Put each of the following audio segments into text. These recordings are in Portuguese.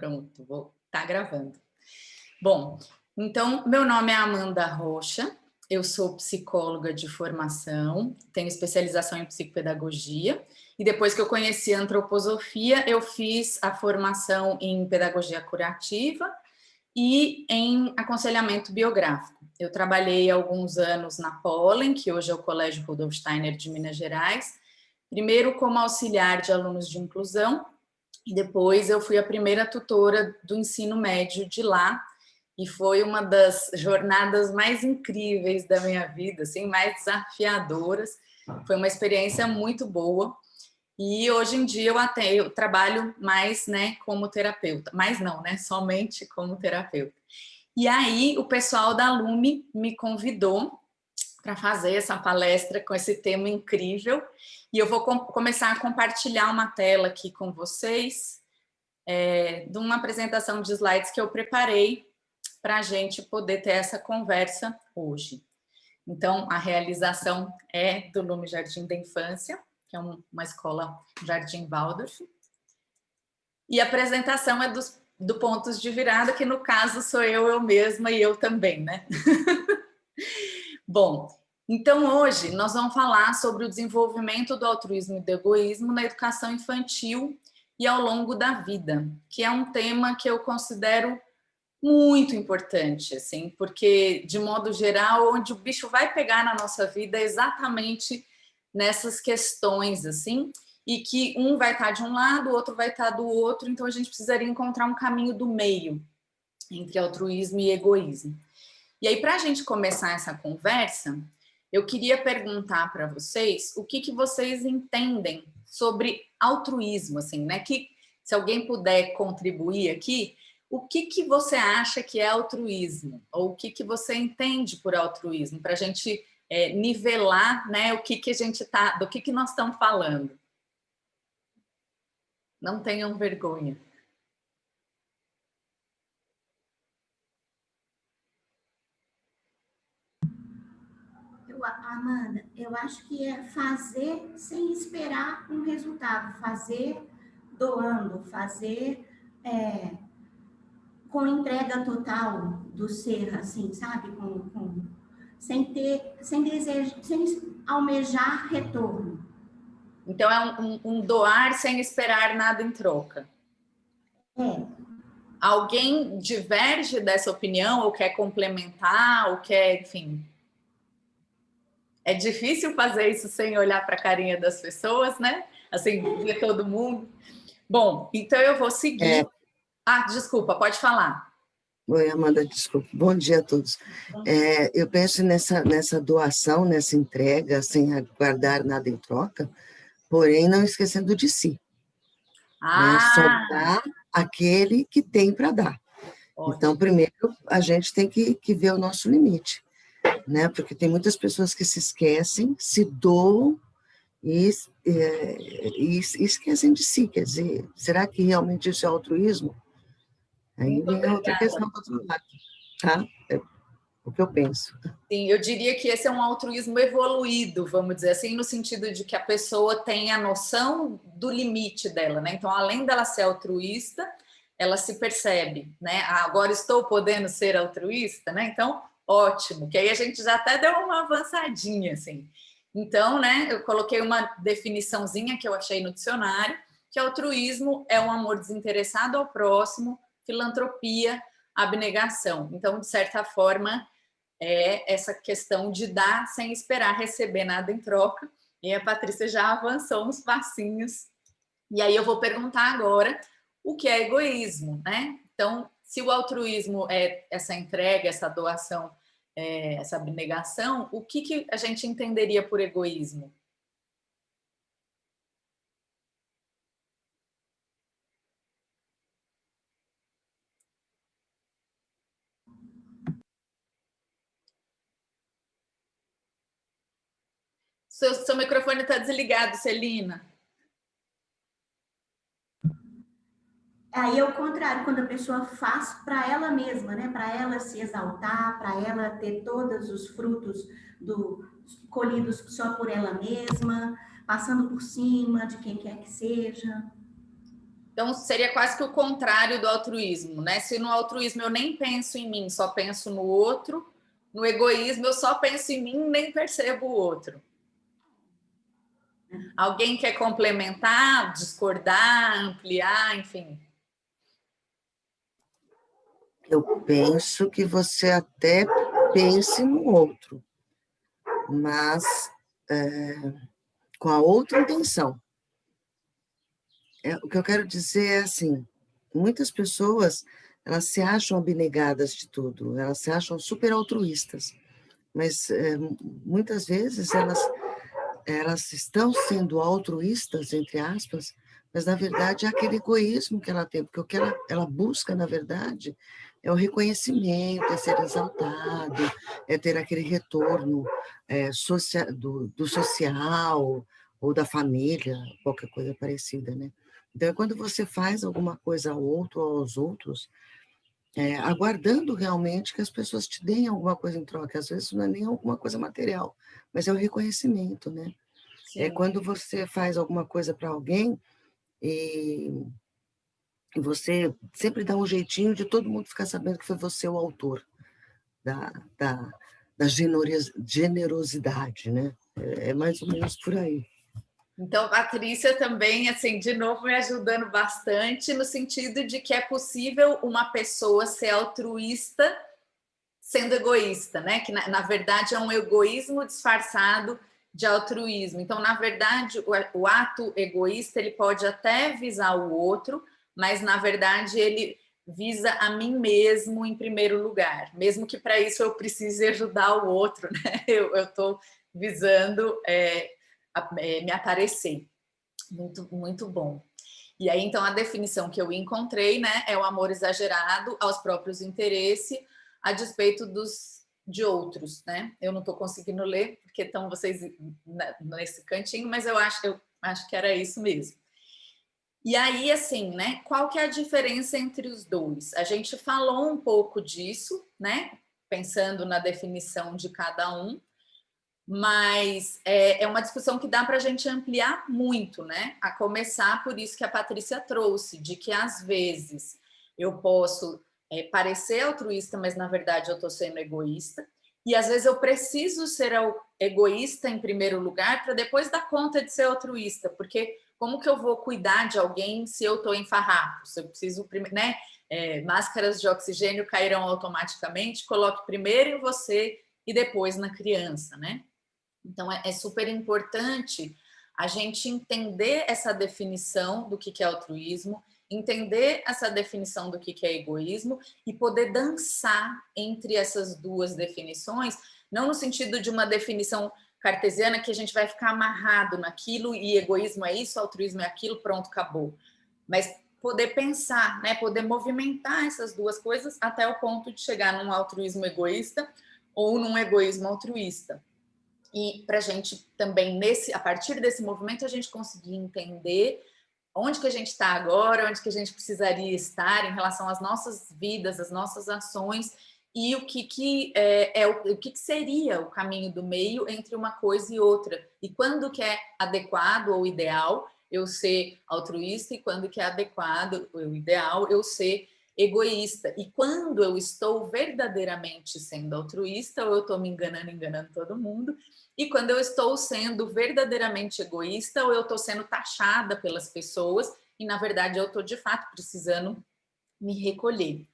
Pronto, vou estar gravando. Bom, então, meu nome é Amanda Rocha, eu sou psicóloga de formação, tenho especialização em psicopedagogia, e depois que eu conheci a antroposofia, eu fiz a formação em pedagogia curativa e em aconselhamento biográfico. Eu trabalhei alguns anos na Pollen, que hoje é o Colégio Rudolf Steiner de Minas Gerais, primeiro como auxiliar de alunos de inclusão, e depois eu fui a primeira tutora do ensino médio de lá, e foi uma das jornadas mais incríveis da minha vida, assim, mais desafiadoras. Foi uma experiência muito boa. E hoje em dia eu trabalho mais, né, como terapeuta. Mais não, né? Somente como terapeuta. E aí o pessoal da Lume me convidou para fazer essa palestra com esse tema incrível. E eu vou começar a compartilhar uma tela aqui com vocês, de uma apresentação de slides que eu preparei para a gente poder ter essa conversa hoje. Então, a realização é do Lume Jardim da Infância, que é uma escola Jardim Waldorf. E a apresentação é do Pontos de Virada, que no caso sou eu mesma e eu também, né? Bom, então hoje nós vamos falar sobre o desenvolvimento do altruísmo e do egoísmo na educação infantil e ao longo da vida, que é um tema que eu considero muito importante, assim, porque, de modo geral, onde o bicho vai pegar na nossa vida é exatamente nessas questões, assim, e que um vai estar de um lado, o outro vai estar do outro, então a gente precisaria encontrar um caminho do meio entre altruísmo e egoísmo. E aí, para a gente começar essa conversa, eu queria perguntar para vocês o que vocês entendem sobre altruísmo, assim, né? Que, se alguém puder contribuir aqui, o que você acha que é altruísmo? Ou o que você entende por altruísmo? Para a gente nivelar, né, o que a gente tá, do que nós estamos falando. Não tenham vergonha. Amanda, eu acho que é fazer sem esperar um resultado, fazer doando, fazer com entrega total do ser, assim, sabe? Sem desejo, sem almejar retorno. Então, é um doar sem esperar nada em troca. Alguém diverge dessa opinião, ou quer complementar, ou quer, enfim... É difícil fazer isso sem olhar para a carinha das pessoas, né? Assim, ver todo mundo. Bom, então eu vou seguir. Desculpa, pode falar. Oi, Amanda, desculpa. Bom dia a todos. Eu penso nessa doação, nessa entrega, sem aguardar nada em troca, porém não esquecendo de si. Né? Só dá aquele que tem para dar. Ótimo. Então, primeiro, a gente tem que ver o nosso limite, né? Porque tem muitas pessoas que se esquecem, se doam e esquecem de si. Quer dizer, será que realmente isso é altruísmo? Aí vem a outra questão do outro lado, tá? É o que eu penso. Sim, eu diria que esse é um altruísmo evoluído, vamos dizer assim, no sentido de que a pessoa tem a noção do limite dela, né? Então, além dela ser altruísta, ela se percebe, né? Agora estou podendo ser altruísta, né? Então, ótimo, que aí a gente já até deu uma avançadinha, assim. Então, né, eu coloquei uma definiçãozinha que eu achei no dicionário, que altruísmo é um amor desinteressado ao próximo, filantropia, abnegação. Então, de certa forma, é essa questão de dar sem esperar receber nada em troca. E a Patrícia já avançou uns passinhos. E aí eu vou perguntar agora o que é egoísmo, né? Então, se o altruísmo é essa entrega, essa doação, essa abnegação, o que a gente entenderia por egoísmo? Seu microfone está desligado, Celina. Aí é o contrário, quando a pessoa faz para ela mesma, né? Para ela se exaltar, para ela ter todos os frutos colhidos só por ela mesma, passando por cima de quem quer que seja. Então, seria quase que o contrário do altruísmo, né? Se no altruísmo eu nem penso em mim, só penso no outro, no egoísmo eu só penso em mim, nem percebo o outro. Alguém quer complementar, discordar, ampliar, enfim? Eu penso que você até pense no outro, mas com a outra intenção. O que eu quero dizer é assim, muitas pessoas, elas se acham abnegadas de tudo, elas se acham super altruístas, mas muitas vezes elas estão sendo altruístas, entre aspas, mas na verdade é aquele egoísmo que ela tem, porque o que ela busca, na verdade, é o reconhecimento, é ser exaltado, é ter aquele retorno do social ou da família, qualquer coisa parecida, né? Então, quando você faz alguma coisa ao outro ou aos outros, aguardando realmente que as pessoas te deem alguma coisa em troca, às vezes não é nem alguma coisa material, mas é o reconhecimento, né? Sim. É quando você faz alguma coisa para alguém e você sempre dá um jeitinho de todo mundo ficar sabendo que foi você o autor da, da, da generosidade, né? É mais ou menos por aí. Então, a Patrícia também, assim, de novo, me ajudando bastante no sentido de que é possível uma pessoa ser altruísta sendo egoísta, né? Que, na verdade, é um egoísmo disfarçado de altruísmo. Então, na verdade, o ato egoísta, ele pode até visar o outro, mas, na verdade, ele visa a mim mesmo em primeiro lugar. Mesmo que para isso eu precise ajudar o outro, né? Eu estou visando me aparecer. Muito, muito bom. E aí, então, a definição que eu encontrei, né, é o amor exagerado aos próprios interesses, a despeito de outros, né? Eu não estou conseguindo ler, porque estão vocês nesse cantinho, mas eu acho que era isso mesmo. E aí, assim, né, qual que é a diferença entre os dois? A gente falou um pouco disso, né, pensando na definição de cada um, mas é uma discussão que dá para a gente ampliar muito, né? A começar por isso que a Patrícia trouxe, de que às vezes eu posso parecer altruísta, mas na verdade eu estou sendo egoísta, e às vezes eu preciso ser egoísta em primeiro lugar para depois dar conta de ser altruísta, porque como que eu vou cuidar de alguém se eu estou em farrapos? Eu preciso, né? Máscaras de oxigênio cairão automaticamente, coloque primeiro em você e depois na criança, né? Então, é super importante a gente entender essa definição do que é altruísmo, entender essa definição do que é egoísmo e poder dançar entre essas duas definições, não no sentido de uma definição cartesiana que a gente vai ficar amarrado naquilo e egoísmo é isso, altruísmo é aquilo, pronto, acabou. Mas poder pensar, né, poder movimentar essas duas coisas até o ponto de chegar num altruísmo egoísta ou num egoísmo altruísta. E para a gente também, a partir desse movimento, a gente conseguir entender onde que a gente está agora, onde que a gente precisaria estar em relação às nossas vidas, às nossas ações, e o que seria o caminho do meio entre uma coisa e outra. E quando que é adequado ou ideal eu ser altruísta, e quando que é adequado ou ideal eu ser egoísta. E quando eu estou verdadeiramente sendo altruísta, ou eu estou me enganando todo mundo, e quando eu estou sendo verdadeiramente egoísta, ou eu estou sendo taxada pelas pessoas, e na verdade eu estou de fato precisando me recolher.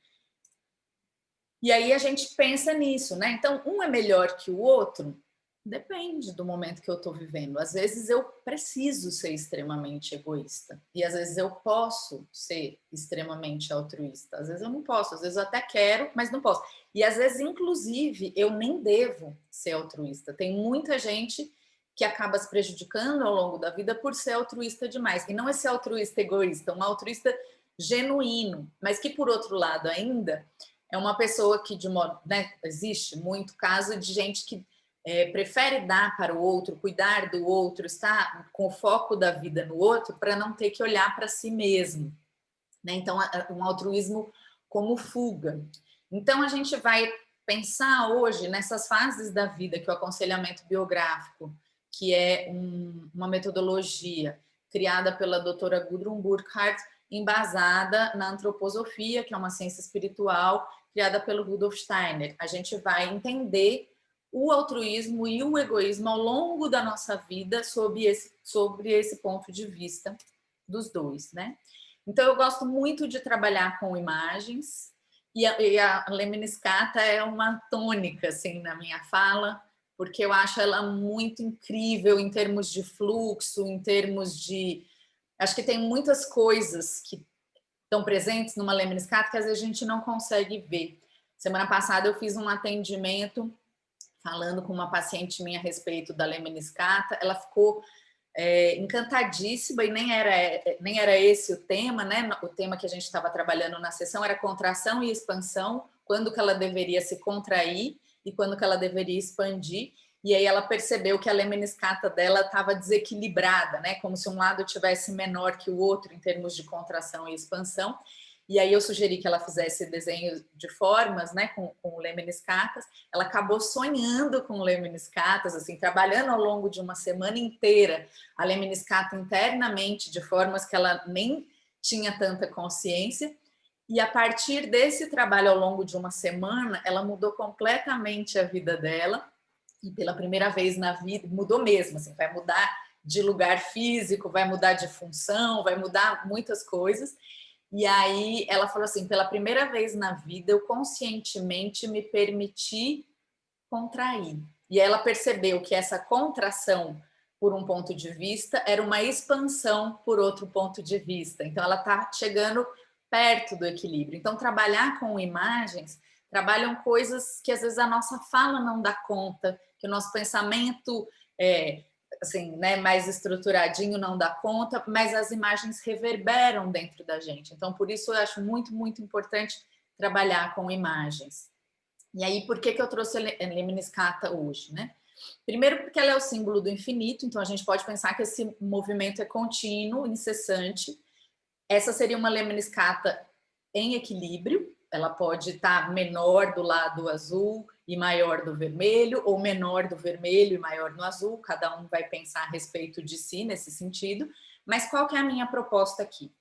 E aí a gente pensa nisso, né? Então, um é melhor que o outro? Depende do momento que eu estou vivendo. Às vezes eu preciso ser extremamente egoísta. E às vezes eu posso ser extremamente altruísta. Às vezes eu não posso. Às vezes eu até quero, mas não posso. E às vezes, inclusive, eu nem devo ser altruísta. Tem muita gente que acaba se prejudicando ao longo da vida por ser altruísta demais. E não é ser altruísta egoísta, um altruísta genuíno. Mas que, por outro lado, ainda é uma pessoa que, de modo, né, existe muito caso de gente que prefere dar para o outro, cuidar do outro, estar com o foco da vida no outro para não ter que olhar para si mesmo, né? Então, um altruísmo como fuga. Então, a gente vai pensar hoje nessas fases da vida que o aconselhamento biográfico, que é uma metodologia criada pela doutora Gudrun Burkhardt, embasada na antroposofia, que é uma ciência espiritual criada pelo Rudolf Steiner. A gente vai entender o altruísmo e o egoísmo ao longo da nossa vida sobre esse ponto de vista dos dois, né? Então, eu gosto muito de trabalhar com imagens, e a Lemniscata é uma tônica, assim, na minha fala, porque eu acho ela muito incrível em termos de fluxo, em termos de... Acho que tem muitas coisas que estão presentes numa Lemniscata que às vezes a gente não consegue ver. Semana passada eu fiz um atendimento falando com uma paciente minha a respeito da Lemniscata, ela ficou encantadíssima, e nem era esse o tema, né? O tema que a gente estava trabalhando na sessão era contração e expansão, quando que ela deveria se contrair e quando que ela deveria expandir. E aí ela percebeu que a Lemniscata dela estava desequilibrada, né? Como se um lado tivesse menor que o outro em termos de contração e expansão. E aí eu sugeri que ela fizesse desenho de formas, né, com Lemniscatas. Ela acabou sonhando com Lemniscatas, assim, trabalhando ao longo de uma semana inteira a Lemniscata internamente, de formas que ela nem tinha tanta consciência. E a partir desse trabalho ao longo de uma semana, ela mudou completamente a vida dela. E pela primeira vez na vida, mudou mesmo, assim, vai mudar de lugar físico, vai mudar de função, vai mudar muitas coisas. E aí ela falou assim, pela primeira vez na vida eu conscientemente me permiti contrair. E ela percebeu que essa contração por um ponto de vista era uma expansão por outro ponto de vista. Então ela está chegando perto do equilíbrio. Então trabalhar com imagens, trabalham coisas que às vezes a nossa fala não dá conta, que o nosso pensamento assim, né, mais estruturadinho não dá conta, mas as imagens reverberam dentro da gente. Então, por isso eu acho muito, muito importante trabalhar com imagens. E aí, por que eu trouxe a Lemniscata hoje, né? Primeiro, porque ela é o símbolo do infinito, então a gente pode pensar que esse movimento é contínuo, incessante. Essa seria uma Lemniscata em equilíbrio, ela pode estar menor do lado azul e maior do vermelho, ou menor do vermelho e maior no azul, cada um vai pensar a respeito de si nesse sentido, mas qual que é a minha proposta aqui?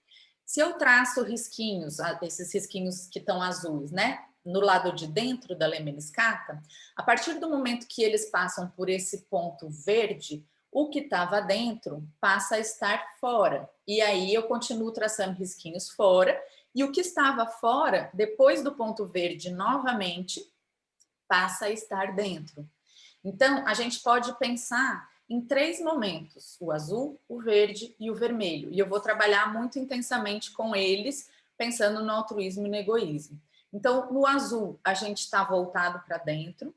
Se eu traço risquinhos, esses risquinhos que estão azuis, né, no lado de dentro da Lemniscata, a partir do momento que eles passam por esse ponto verde, o que estava dentro passa a estar fora. E aí eu continuo traçando risquinhos fora, e o que estava fora, depois do ponto verde novamente, passa a estar dentro. Então, a gente pode pensar em 3 momentos, o azul, o verde e o vermelho. E eu vou trabalhar muito intensamente com eles, pensando no altruísmo e no egoísmo. Então, no azul, a gente está voltado para dentro.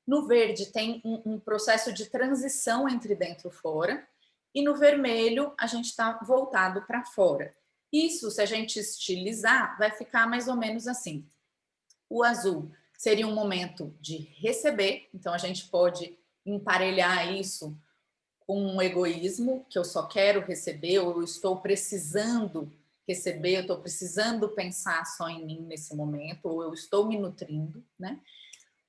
No verde, tem um processo de transição entre dentro e fora. E no vermelho, a gente está voltado para fora. Isso, se a gente estilizar, vai ficar mais ou menos assim. O azul seria um momento de receber, então a gente pode emparelhar isso com um egoísmo, que eu só quero receber, ou eu estou precisando receber, eu estou precisando pensar só em mim nesse momento, ou eu estou me nutrindo, né?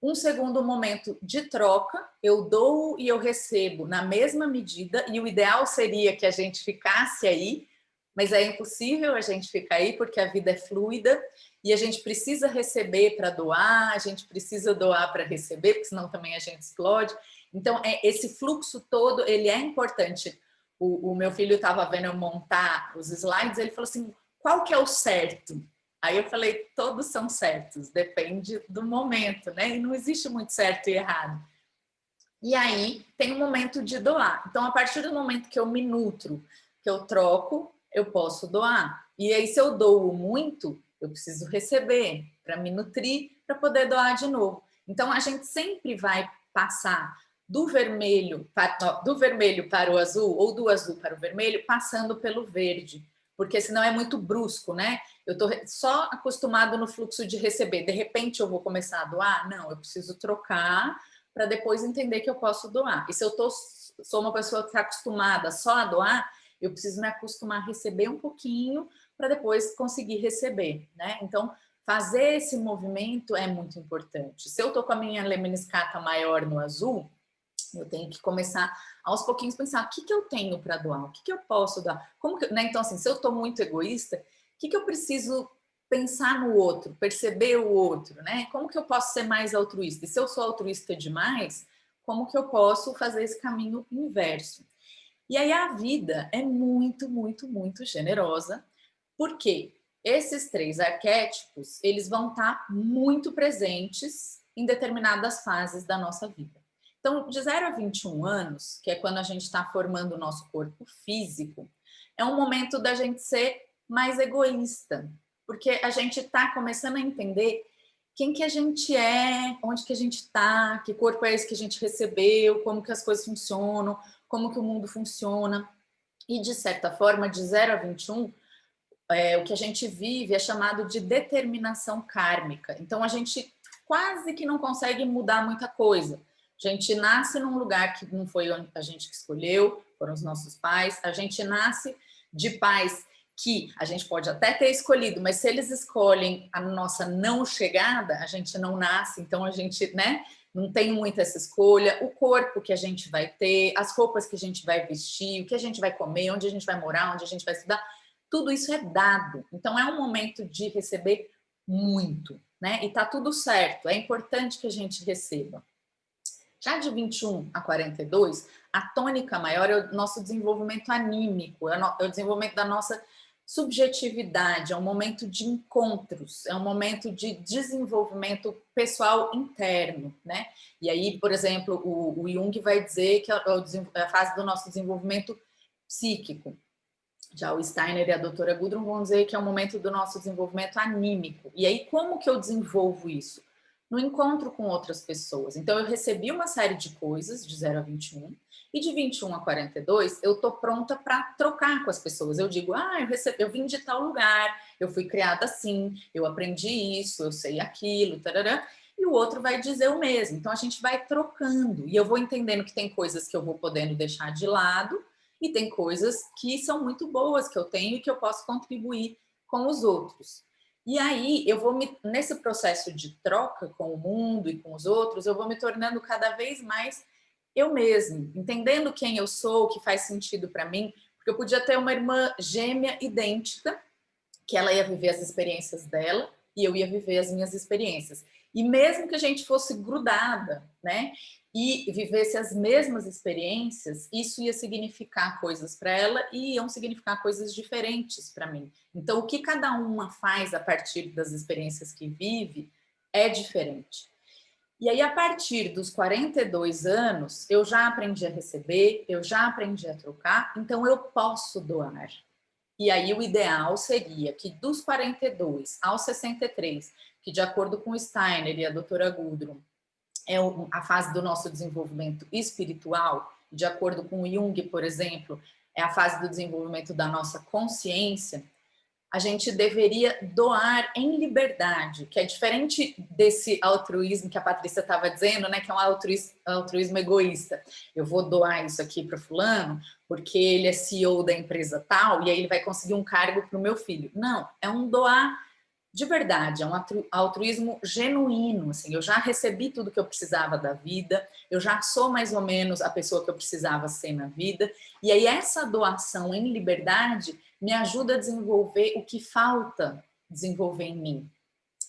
Um segundo momento de troca, eu dou e eu recebo na mesma medida, e o ideal seria que a gente ficasse aí, mas é impossível a gente ficar aí porque a vida é fluida e a gente precisa receber para doar, a gente precisa doar para receber, porque senão também a gente explode. Então, esse fluxo todo, ele é importante. O meu filho estava vendo eu montar os slides, ele falou assim, qual que é o certo? Aí eu falei, todos são certos, depende do momento, né? E não existe muito certo e errado. E aí tem um momento de doar. Então, a partir do momento que eu me nutro, que eu troco, eu posso doar. E aí, se eu dou muito, eu preciso receber para me nutrir, para poder doar de novo. Então, a gente sempre vai passar do vermelho para o azul ou do azul para o vermelho, passando pelo verde, porque senão é muito brusco, né? Eu estou só acostumado no fluxo de receber. De repente, eu vou começar a doar? Não, eu preciso trocar para depois entender que eu posso doar. E se eu sou uma pessoa que está acostumada só a doar, eu preciso me acostumar a receber um pouquinho para depois conseguir receber, né? Então, fazer esse movimento é muito importante. Se eu estou com a minha Lemniscata maior no azul, eu tenho que começar aos pouquinhos pensar o que eu tenho para doar, o que eu posso doar. Como que, né? Então, assim, se eu estou muito egoísta, que eu preciso pensar no outro, perceber o outro, né? Como que eu posso ser mais altruísta? E se eu sou altruísta demais, como que eu posso fazer esse caminho inverso? E aí a vida é muito, muito, muito generosa, porque esses 3 arquétipos, eles vão estar muito presentes em determinadas fases da nossa vida. Então, de 0 a 21 anos, que é quando a gente está formando o nosso corpo físico, é um momento da gente ser mais egoísta, porque a gente está começando a entender quem que a gente é, onde que a gente está, que corpo é esse que a gente recebeu, como que as coisas funcionam, como que o mundo funciona. E, de certa forma, de 0 a 21, o que a gente vive é chamado de determinação kármica. Então, a gente quase que não consegue mudar muita coisa. A gente nasce num lugar que não foi a gente que escolheu, foram os nossos pais. A gente nasce de pais que a gente pode até ter escolhido, mas se eles escolhem a nossa não chegada, a gente não nasce, então a gente, né, não tem muito essa escolha. O corpo que a gente vai ter, as roupas que a gente vai vestir, o que a gente vai comer, onde a gente vai morar, onde a gente vai estudar, tudo isso é dado. Então é um momento de receber muito, né? E tá tudo certo, é importante que a gente receba. Já de 21 a 42, a tônica maior é o nosso desenvolvimento anímico, é o desenvolvimento da nossa subjetividade, é um momento de encontros, é um momento de desenvolvimento pessoal interno, né? E aí, por exemplo, o Jung vai dizer que é a fase do nosso desenvolvimento psíquico. Já o Steiner e a doutora Gudrun vão dizer que é o momento do nosso desenvolvimento anímico. E aí, como que eu desenvolvo isso? No encontro com outras pessoas. Então, eu recebi uma série de coisas de 0 a 21, e de 21 a 42, eu tô pronta para trocar com as pessoas. Eu digo, eu vim de tal lugar, eu fui criada assim, eu aprendi isso, eu sei aquilo, tarará, e o outro vai dizer o mesmo. Então, a gente vai trocando, e eu vou entendendo que tem coisas que eu vou podendo deixar de lado, e tem coisas que são muito boas que eu tenho e que eu posso contribuir com os outros. E aí, nesse processo de troca com o mundo e com os outros, eu vou me tornando cada vez mais eu mesma, entendendo quem eu sou, o que faz sentido para mim, porque eu podia ter uma irmã gêmea idêntica, que ela ia viver as experiências dela e eu ia viver as minhas experiências. E mesmo que a gente fosse grudada, né, e vivesse as mesmas experiências, isso ia significar coisas para ela e iam significar coisas diferentes para mim. Então, o que cada uma faz a partir das experiências que vive é diferente. E aí, a partir dos 42 anos, eu já aprendi a receber, eu já aprendi a trocar, então eu posso doar. E aí o ideal seria que dos 42 aos 63, que de acordo com o Steiner e a doutora Gudrun, é a fase do nosso desenvolvimento espiritual, de acordo com o Jung, por exemplo, é a fase do desenvolvimento da nossa consciência, a gente deveria doar em liberdade, que é diferente desse altruísmo que a Patrícia estava dizendo, né, que é um altruísmo egoísta. Eu vou doar isso aqui para fulano, porque ele é CEO da empresa tal, e aí ele vai conseguir um cargo para o meu filho. Não, é um doar de verdade, é um altruísmo genuíno, assim, eu já recebi tudo que eu precisava da vida, eu já sou mais ou menos a pessoa que eu precisava ser na vida, e aí essa doação em liberdade me ajuda a desenvolver o que falta desenvolver em mim,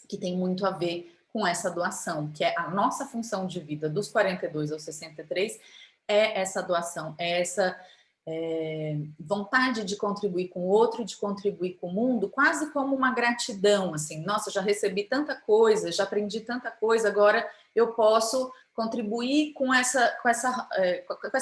que tem muito a ver com essa doação, que é a nossa função de vida dos 42 aos 63, é essa doação, é essa vontade de contribuir com o outro, de contribuir com o mundo, quase como uma gratidão, assim, nossa, já recebi tanta coisa, já aprendi tanta coisa, agora eu posso contribuir com essa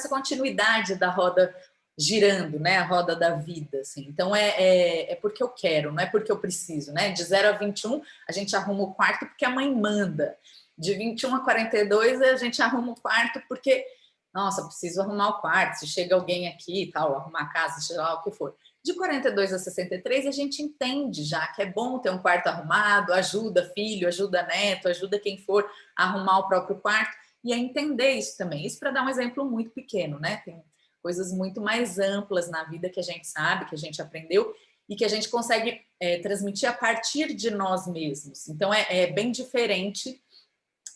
continuidade da roda girando, né, a roda da vida, assim. Então é porque eu quero, não é porque eu preciso, né? De 0 a 21, a gente arruma o quarto porque a mãe manda. De 21 a 42, a gente arruma o quarto porque nossa, preciso arrumar o quarto, se chega alguém aqui e tal, arrumar a casa, seja lá o que for. De 42 a 63, a gente entende já que é bom ter um quarto arrumado, ajuda filho, ajuda neto, ajuda quem for a arrumar o próprio quarto, e a entender isso também. Isso para dar um exemplo muito pequeno, né? Tem coisas muito mais amplas na vida que a gente sabe, que a gente aprendeu, e que a gente consegue transmitir a partir de nós mesmos. Então, é bem diferente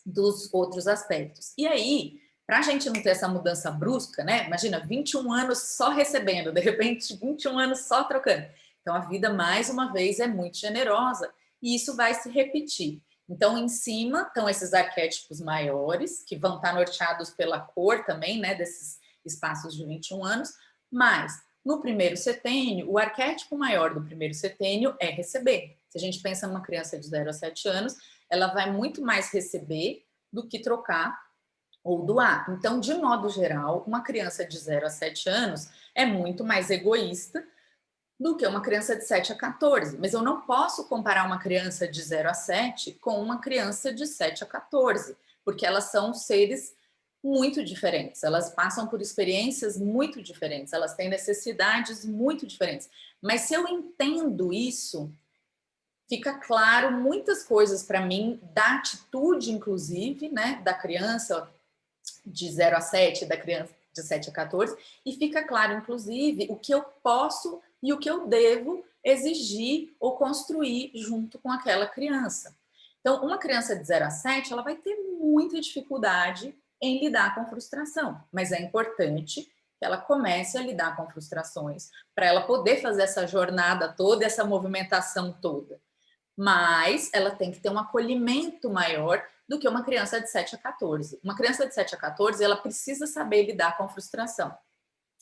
dos outros aspectos. E aí, para a gente não ter essa mudança brusca, né? Imagina, 21 anos só recebendo, de repente 21 anos só trocando. Então, a vida, mais uma vez, é muito generosa e isso vai se repetir. Então, em cima estão esses arquétipos maiores, que vão estar norteados pela cor também, né, desses espaços de 21 anos, mas no primeiro setênio, o arquétipo maior do primeiro setênio é receber. Se a gente pensa numa criança de 0 a 7 anos, ela vai muito mais receber do que trocar ou doar. Então, de modo geral, uma criança de 0 a 7 anos é muito mais egoísta do que uma criança de 7 a 14. Mas eu não posso comparar uma criança de 0 a 7 com uma criança de 7 a 14, porque elas são seres muito diferentes, elas passam por experiências muito diferentes, elas têm necessidades muito diferentes. Mas se eu entendo isso, fica claro muitas coisas para mim da atitude, inclusive, né, da criança de 0 a 7, da criança de 7 a 14, e fica claro, inclusive, o que eu posso e o que eu devo exigir ou construir junto com aquela criança. Então, uma criança de 0 a 7, ela vai ter muita dificuldade em lidar com frustração, mas é importante que ela comece a lidar com frustrações para ela poder fazer essa jornada toda, essa movimentação toda. Mas ela tem que ter um acolhimento maior do que uma criança de 7 a 14. Uma criança de 7 a 14, ela precisa saber lidar com frustração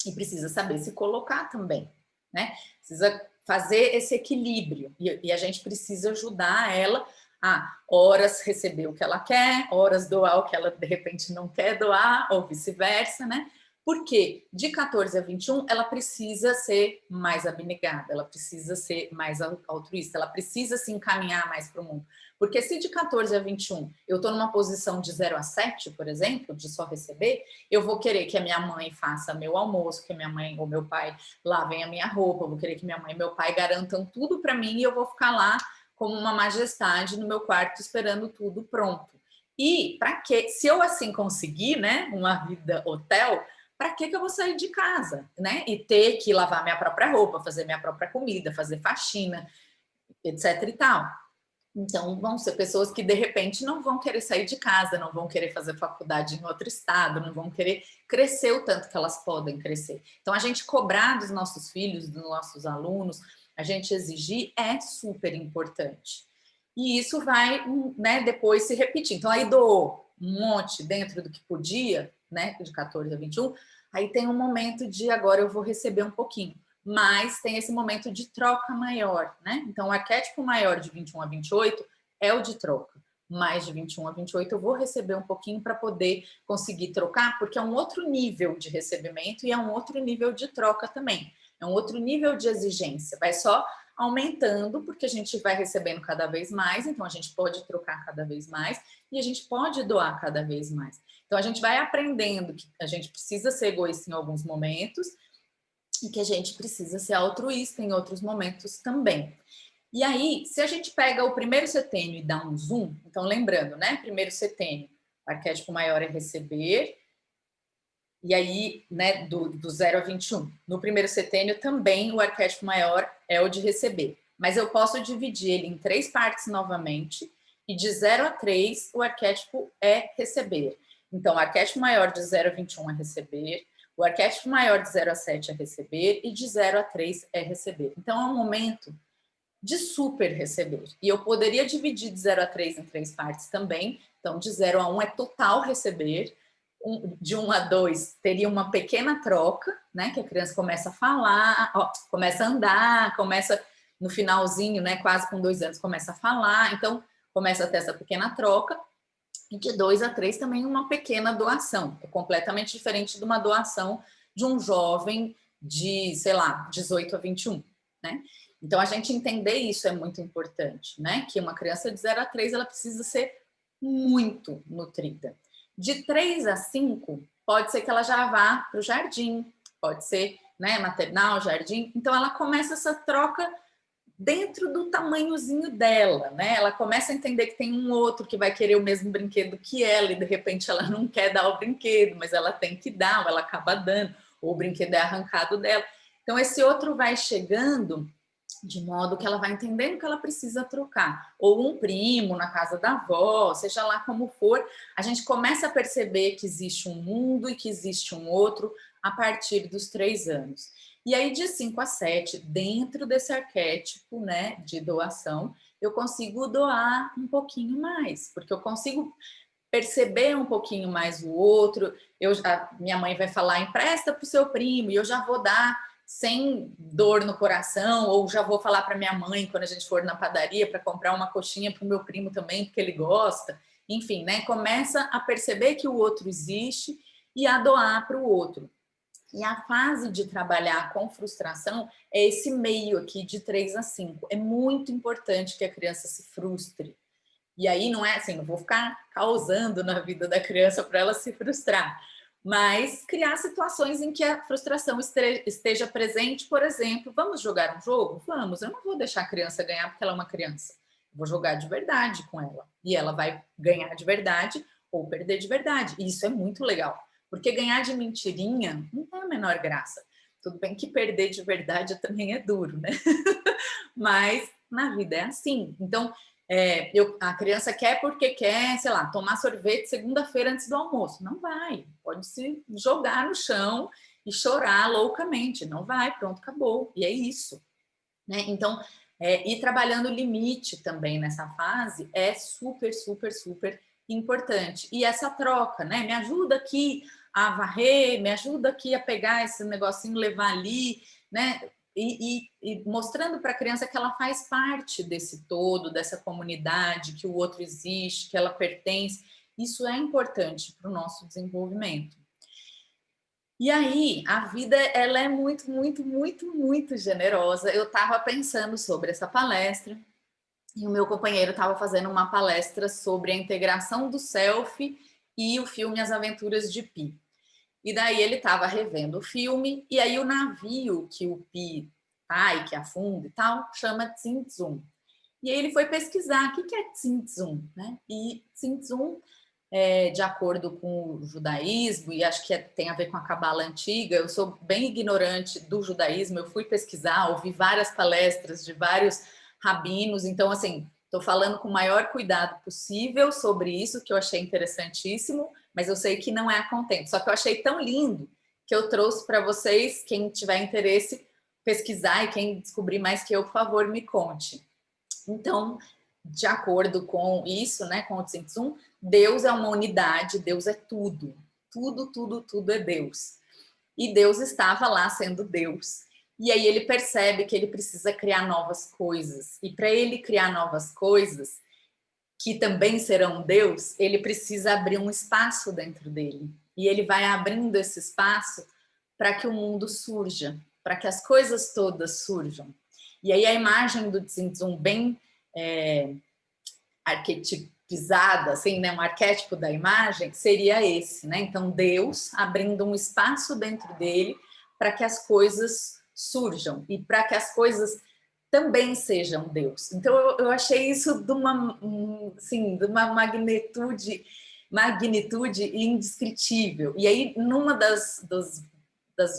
e precisa saber se colocar também, né? Precisa fazer esse equilíbrio e a gente precisa ajudar ela a horas receber o que ela quer, horas doar o que ela de repente não quer doar, ou vice-versa, né? Porque de 14 a 21, ela precisa ser mais abnegada, ela precisa ser mais altruísta, ela precisa se encaminhar mais para o mundo. Porque se de 14 a 21 eu estou numa posição de 0 a 7, por exemplo, de só receber, eu vou querer que a minha mãe faça meu almoço, que a minha mãe ou meu pai lavem a minha roupa, eu vou querer que minha mãe e meu pai garantam tudo para mim e eu vou ficar lá como uma majestade no meu quarto esperando tudo pronto. E para que, se eu assim conseguir, né, uma vida hotel, para que eu vou sair de casa, né? E ter que lavar minha própria roupa, fazer minha própria comida, fazer faxina, etc e tal. Então, vão ser pessoas que, de repente, não vão querer sair de casa, não vão querer fazer faculdade em outro estado, não vão querer crescer o tanto que elas podem crescer. Então, a gente cobrar dos nossos filhos, dos nossos alunos, a gente exigir é super importante. E isso vai, né, depois se repetir. Então, aí doou um monte dentro do que podia, né, de 14 a 21, aí tem um momento de agora eu vou receber um pouquinho. Mas tem esse momento de troca maior, né? Então, o arquétipo maior de 21 a 28 é o de troca. Mais de 21 a 28 eu vou receber um pouquinho para poder conseguir trocar, porque é um outro nível de recebimento e é um outro nível de troca também. É um outro nível de exigência. Vai só aumentando, porque a gente vai recebendo cada vez mais, então a gente pode trocar cada vez mais e a gente pode doar cada vez mais. Então, a gente vai aprendendo que a gente precisa ser egoísta em alguns momentos e que a gente precisa ser altruísta em outros momentos também. E aí, se a gente pega o primeiro setênio e dá um zoom, então lembrando, né? Primeiro setênio, o arquétipo maior é receber, e aí, né, do 0 a 21. No primeiro setênio também o arquétipo maior é o de receber, mas eu posso dividir ele em 3 partes novamente, e de 0 a 3 o arquétipo é receber. Então, o arquétipo maior de 0 a 21 é receber, o arquétipo maior de 0 a 7 é receber e de 0 a 3 é receber. Então, é um momento de super receber. E eu poderia dividir de 0 a 3 em 3 partes também. Então, de 0 a 1 é total receber. De 1 a 2 teria uma pequena troca, né? Que a criança começa a falar, ó, começa a andar, começa no finalzinho, né? Quase com 2 anos, começa a falar. Então, começa a ter essa pequena troca. E de 2 a 3 também uma pequena doação. É completamente diferente de uma doação de um jovem de, sei lá, 18 a 21, né? Então, a gente entender isso é muito importante, né? Que uma criança de 0 a 3, ela precisa ser muito nutrida. De 3 a 5, pode ser que ela já vá para o jardim, pode ser, né, maternal, jardim. Então, ela começa essa troca dentro do tamanhozinho dela, né? Ela começa a entender que tem um outro que vai querer o mesmo brinquedo que ela e de repente ela não quer dar o brinquedo, mas ela tem que dar, ou ela acaba dando, ou o brinquedo é arrancado dela. Então esse outro vai chegando de modo que ela vai entendendo que ela precisa trocar, ou um primo na casa da avó, seja lá como for, a gente começa a perceber que existe um mundo e que existe um outro a partir dos 3 anos. E aí, de 5 a 7, dentro desse arquétipo, né, de doação, eu consigo doar um pouquinho mais, porque eu consigo perceber um pouquinho mais o outro. Minha mãe vai falar, empresta para o seu primo, e eu já vou dar sem dor no coração, ou já vou falar para minha mãe quando a gente for na padaria para comprar uma coxinha para o meu primo também, porque ele gosta. Enfim, né? Começa a perceber que o outro existe e a doar para o outro. E a fase de trabalhar com frustração é esse meio aqui de 3 a 5. É muito importante que a criança se frustre. E aí não é assim, não vou ficar causando na vida da criança para ela se frustrar, mas criar situações em que a frustração esteja presente. Por exemplo, vamos jogar um jogo? Vamos, eu não vou deixar a criança ganhar porque ela é uma criança. Vou jogar de verdade com ela. E ela vai ganhar de verdade ou perder de verdade. E isso é muito legal, porque ganhar de mentirinha não tem a menor graça. Tudo bem que perder de verdade também é duro, né? Mas na vida é assim. Então, a criança quer porque quer, sei lá, tomar sorvete segunda-feira antes do almoço. Não vai. Pode se jogar no chão e chorar loucamente. Não vai, pronto, acabou. E é isso. Né? Então, ir trabalhando o limite também nessa fase é super, super, super importante. E essa troca, né? Me ajuda aqui a varrer, me ajuda aqui a pegar esse negocinho, levar ali, né? E mostrando para a criança que ela faz parte desse todo, dessa comunidade, que o outro existe, que ela pertence. Isso é importante para o nosso desenvolvimento. E aí, a vida, ela é muito, muito, muito, muito generosa. Eu estava pensando sobre essa palestra e o meu companheiro estava fazendo uma palestra sobre a integração do self e o filme As Aventuras de Pi. E daí ele estava revendo o filme, e aí o navio que o Pi e que afunda e tal, chama Tzimtzum. E aí ele foi pesquisar o que é Tzimtzum, né? E Tzimtzum, de acordo com o judaísmo, e acho que tem a ver com a cabala antiga, eu sou bem ignorante do judaísmo, eu fui pesquisar, ouvi várias palestras de vários rabinos, então, assim, estou falando com o maior cuidado possível sobre isso, que eu achei interessantíssimo, mas eu sei que não é a contento. Só que eu achei tão lindo que eu trouxe para vocês, quem tiver interesse, pesquisar, e quem descobrir mais que eu, por favor, me conte. Então, de acordo com isso, né, com o Tzimtzum, Deus é uma unidade, Deus é tudo. Tudo, tudo, tudo é Deus. E Deus estava lá sendo Deus. E aí ele percebe que ele precisa criar novas coisas. E para ele criar novas coisas, que também serão Deus, ele precisa abrir um espaço dentro dele. E ele vai abrindo esse espaço para que o mundo surja, para que as coisas todas surjam. E aí a imagem do Tzimtzum bem arquetipizada, assim, né, um arquétipo da imagem, seria esse, né? Então, Deus abrindo um espaço dentro dele para que as coisas surjam e para que as coisas também sejam Deus. Então, eu achei isso de uma magnitude indescritível. E aí, numa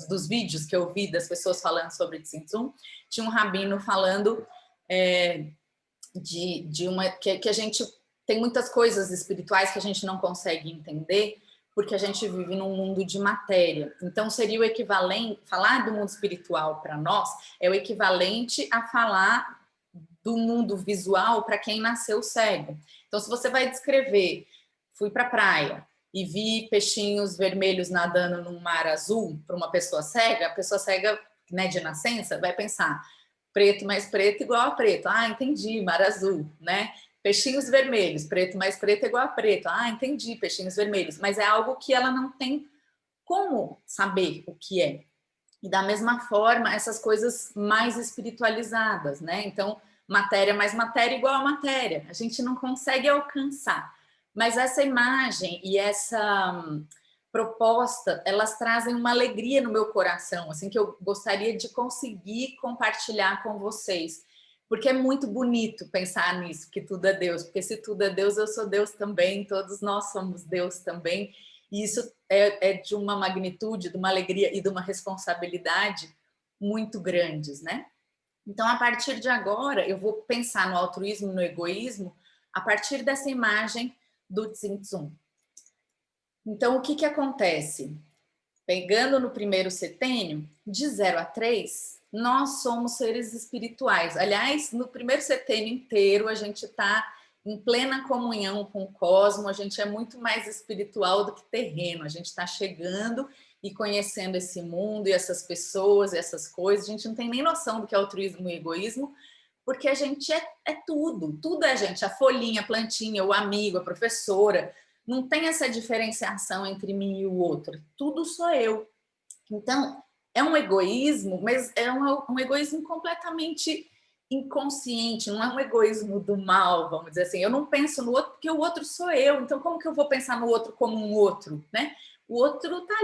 dos vídeos que eu vi das pessoas falando sobre Tzimtzum, tinha um rabino falando que a gente tem muitas coisas espirituais que a gente não consegue entender porque a gente vive num mundo de matéria. Então, seria o equivalente, falar do mundo espiritual para nós é o equivalente a falar do mundo visual para quem nasceu cego. Então, se você vai descrever, fui para a praia e vi peixinhos vermelhos nadando num mar azul para uma pessoa cega, a pessoa cega, né, de nascença, vai pensar preto mais preto igual a preto. Ah, entendi, mar azul, né? Peixinhos vermelhos, preto mais preto igual a preto. Ah, entendi, peixinhos vermelhos. Mas é algo que ela não tem como saber o que é. E da mesma forma, essas coisas mais espiritualizadas, né? Então, matéria mais matéria igual a matéria. A gente não consegue alcançar. Mas essa imagem e essa proposta, elas trazem uma alegria no meu coração, assim, que eu gostaria de conseguir compartilhar com vocês. Porque é muito bonito pensar nisso, que tudo é Deus. Porque se tudo é Deus, eu sou Deus também, todos nós somos Deus também. E isso é de uma magnitude, de uma alegria e de uma responsabilidade muito grandes, né? Então, a partir de agora, eu vou pensar no altruísmo, no egoísmo, a partir dessa imagem do Tzimtzum. Então, o que acontece? pegando no primeiro setênio, de 0 a 3, nós somos seres espirituais. Aliás, no primeiro setênio inteiro, a gente está em plena comunhão com o cosmos, a gente é muito mais espiritual do que terreno, a gente está chegando e conhecendo esse mundo e essas pessoas e essas coisas, a gente não tem nem noção do que é altruísmo e egoísmo, porque a gente é tudo é a gente, a folhinha, a plantinha, o amigo, a professora, não tem essa diferenciação entre mim e o outro, tudo sou eu. Então, é um egoísmo, mas é um egoísmo completamente inconsciente, não é um egoísmo do mal, vamos dizer assim. Eu não penso no outro porque o outro sou eu, então como que eu vou pensar no outro como um outro, né? O outro tá,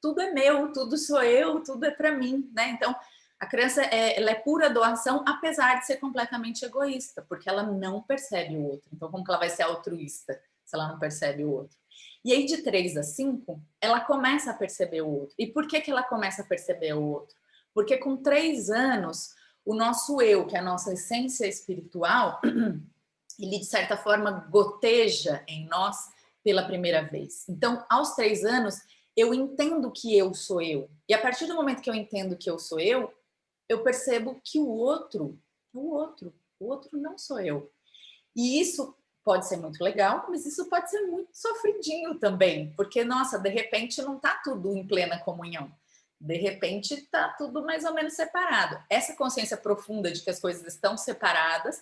tudo é meu, tudo sou eu, tudo é para mim, né? Então, a criança ela é pura doação, apesar de ser completamente egoísta, porque ela não percebe o outro. Então, como que ela vai ser altruísta se ela não percebe o outro? E aí, de 3 a 5, ela começa a perceber o outro. E por que ela começa a perceber o outro? Porque com 3 anos, o nosso eu, que é a nossa essência espiritual, ele, de certa forma, goteja em nós pela primeira vez. Então, aos 3 anos, eu entendo que eu sou eu. E a partir do momento que eu entendo que eu sou eu percebo que o outro não sou eu. E isso pode ser muito legal, mas isso pode ser muito sofridinho também, porque, nossa, de repente não está tudo em plena comunhão. De repente está tudo mais ou menos separado. Essa consciência profunda de que as coisas estão separadas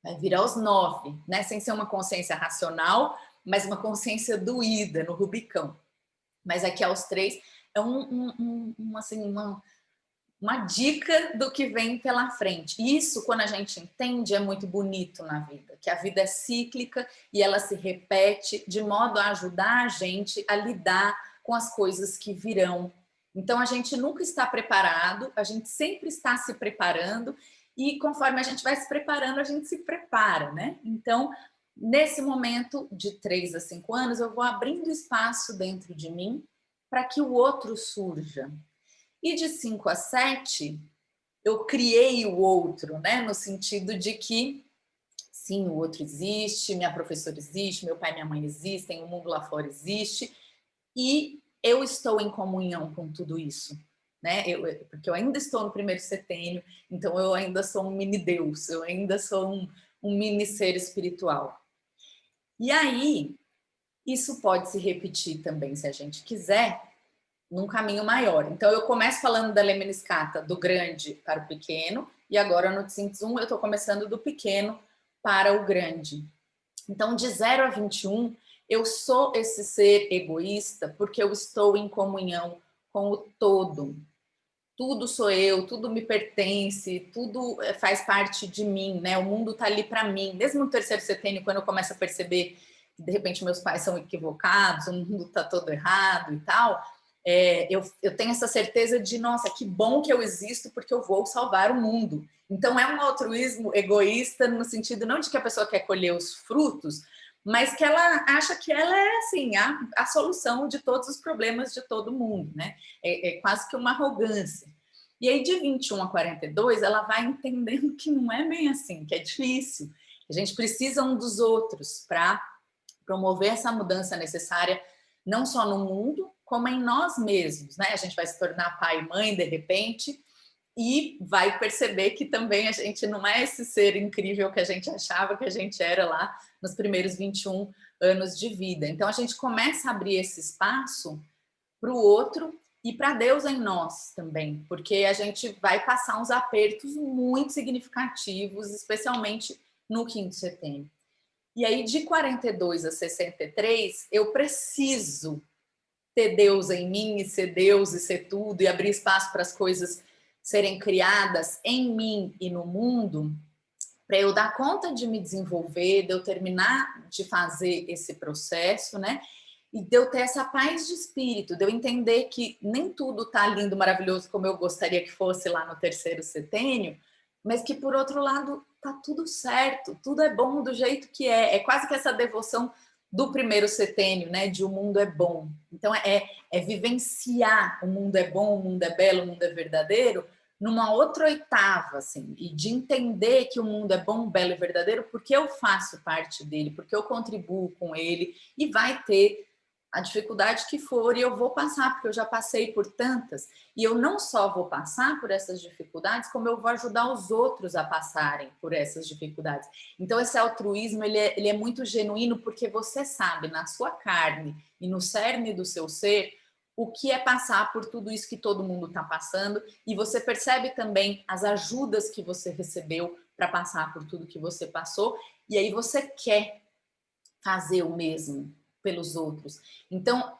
vai vir aos 9, né? Sem ser uma consciência racional, mas uma consciência doída no Rubicão. Mas aqui aos 3 é uma dica do que vem pela frente. Isso, quando a gente entende, é muito bonito na vida, que a vida é cíclica e ela se repete de modo a ajudar a gente a lidar com as coisas que virão. Então, a gente nunca está preparado, a gente sempre está se preparando e conforme a gente vai se preparando, a gente se prepara, né? Então, nesse momento de 3 a 5 anos, eu vou abrindo espaço dentro de mim para que o outro surja. E de 5 a 7, eu criei o outro, né? No sentido de que, sim, o outro existe, minha professora existe, meu pai e minha mãe existem, o mundo lá fora existe, e eu estou em comunhão com tudo isso, né? Porque eu ainda estou no primeiro setênio, então eu ainda sou um mini Deus, eu ainda sou um mini ser espiritual. E aí, isso pode se repetir também, se a gente quiser, num caminho maior. Então, eu começo falando da Lemniscata do grande para o pequeno, e agora no Síntese 1 eu estou começando do pequeno para o grande. Então, de 0 a 21, eu sou esse ser egoísta porque eu estou em comunhão com o todo. Tudo sou eu, tudo me pertence, tudo faz parte de mim, né? O mundo está ali para mim. Mesmo no terceiro setênio, quando eu começo a perceber que, de repente, meus pais são equivocados, o mundo está todo errado e tal, eu tenho essa certeza de, nossa, que bom que eu existo porque eu vou salvar o mundo. Então, é um altruísmo egoísta no sentido não de que a pessoa quer colher os frutos, mas que ela acha que ela é, assim, a solução de todos os problemas de todo mundo, né? É quase que uma arrogância. E aí, de 21 a 42, ela vai entendendo que não é bem assim, que é difícil. A gente precisa um dos outros para promover essa mudança necessária, não só no mundo, como em nós mesmos, né? A gente vai se tornar pai e mãe, de repente, e vai perceber que também a gente não é esse ser incrível que a gente achava que a gente era lá nos primeiros 21 anos de vida. Então, a gente começa a abrir esse espaço para o outro e para Deus em nós também, porque a gente vai passar uns apertos muito significativos, especialmente no 5º setênio. E aí, de 42 a 63, eu preciso ter Deus em mim e ser Deus e ser tudo e abrir espaço para as coisas serem criadas em mim e no mundo, para eu dar conta de me desenvolver, de eu terminar de fazer esse processo, né? E de eu ter essa paz de espírito, de eu entender que nem tudo tá lindo, maravilhoso como eu gostaria que fosse lá no terceiro setênio, mas que, por outro lado, tá tudo certo, tudo é bom do jeito que é. É quase que essa devoção do primeiro setênio, né? De o mundo é bom. Então, é vivenciar o mundo é bom, o mundo é belo, o mundo é verdadeiro, numa outra oitava, assim, e de entender que o mundo é bom, belo e verdadeiro porque eu faço parte dele, porque eu contribuo com ele, e vai ter a dificuldade que for, e eu vou passar, porque eu já passei por tantas, e eu não só vou passar por essas dificuldades, como eu vou ajudar os outros a passarem por essas dificuldades. Então, esse altruísmo, ele é muito genuíno, porque você sabe, na sua carne e no cerne do seu ser, o que é passar por tudo isso que todo mundo está passando, e você percebe também as ajudas que você recebeu para passar por tudo que você passou, e aí você quer fazer o mesmo pelos outros. Então,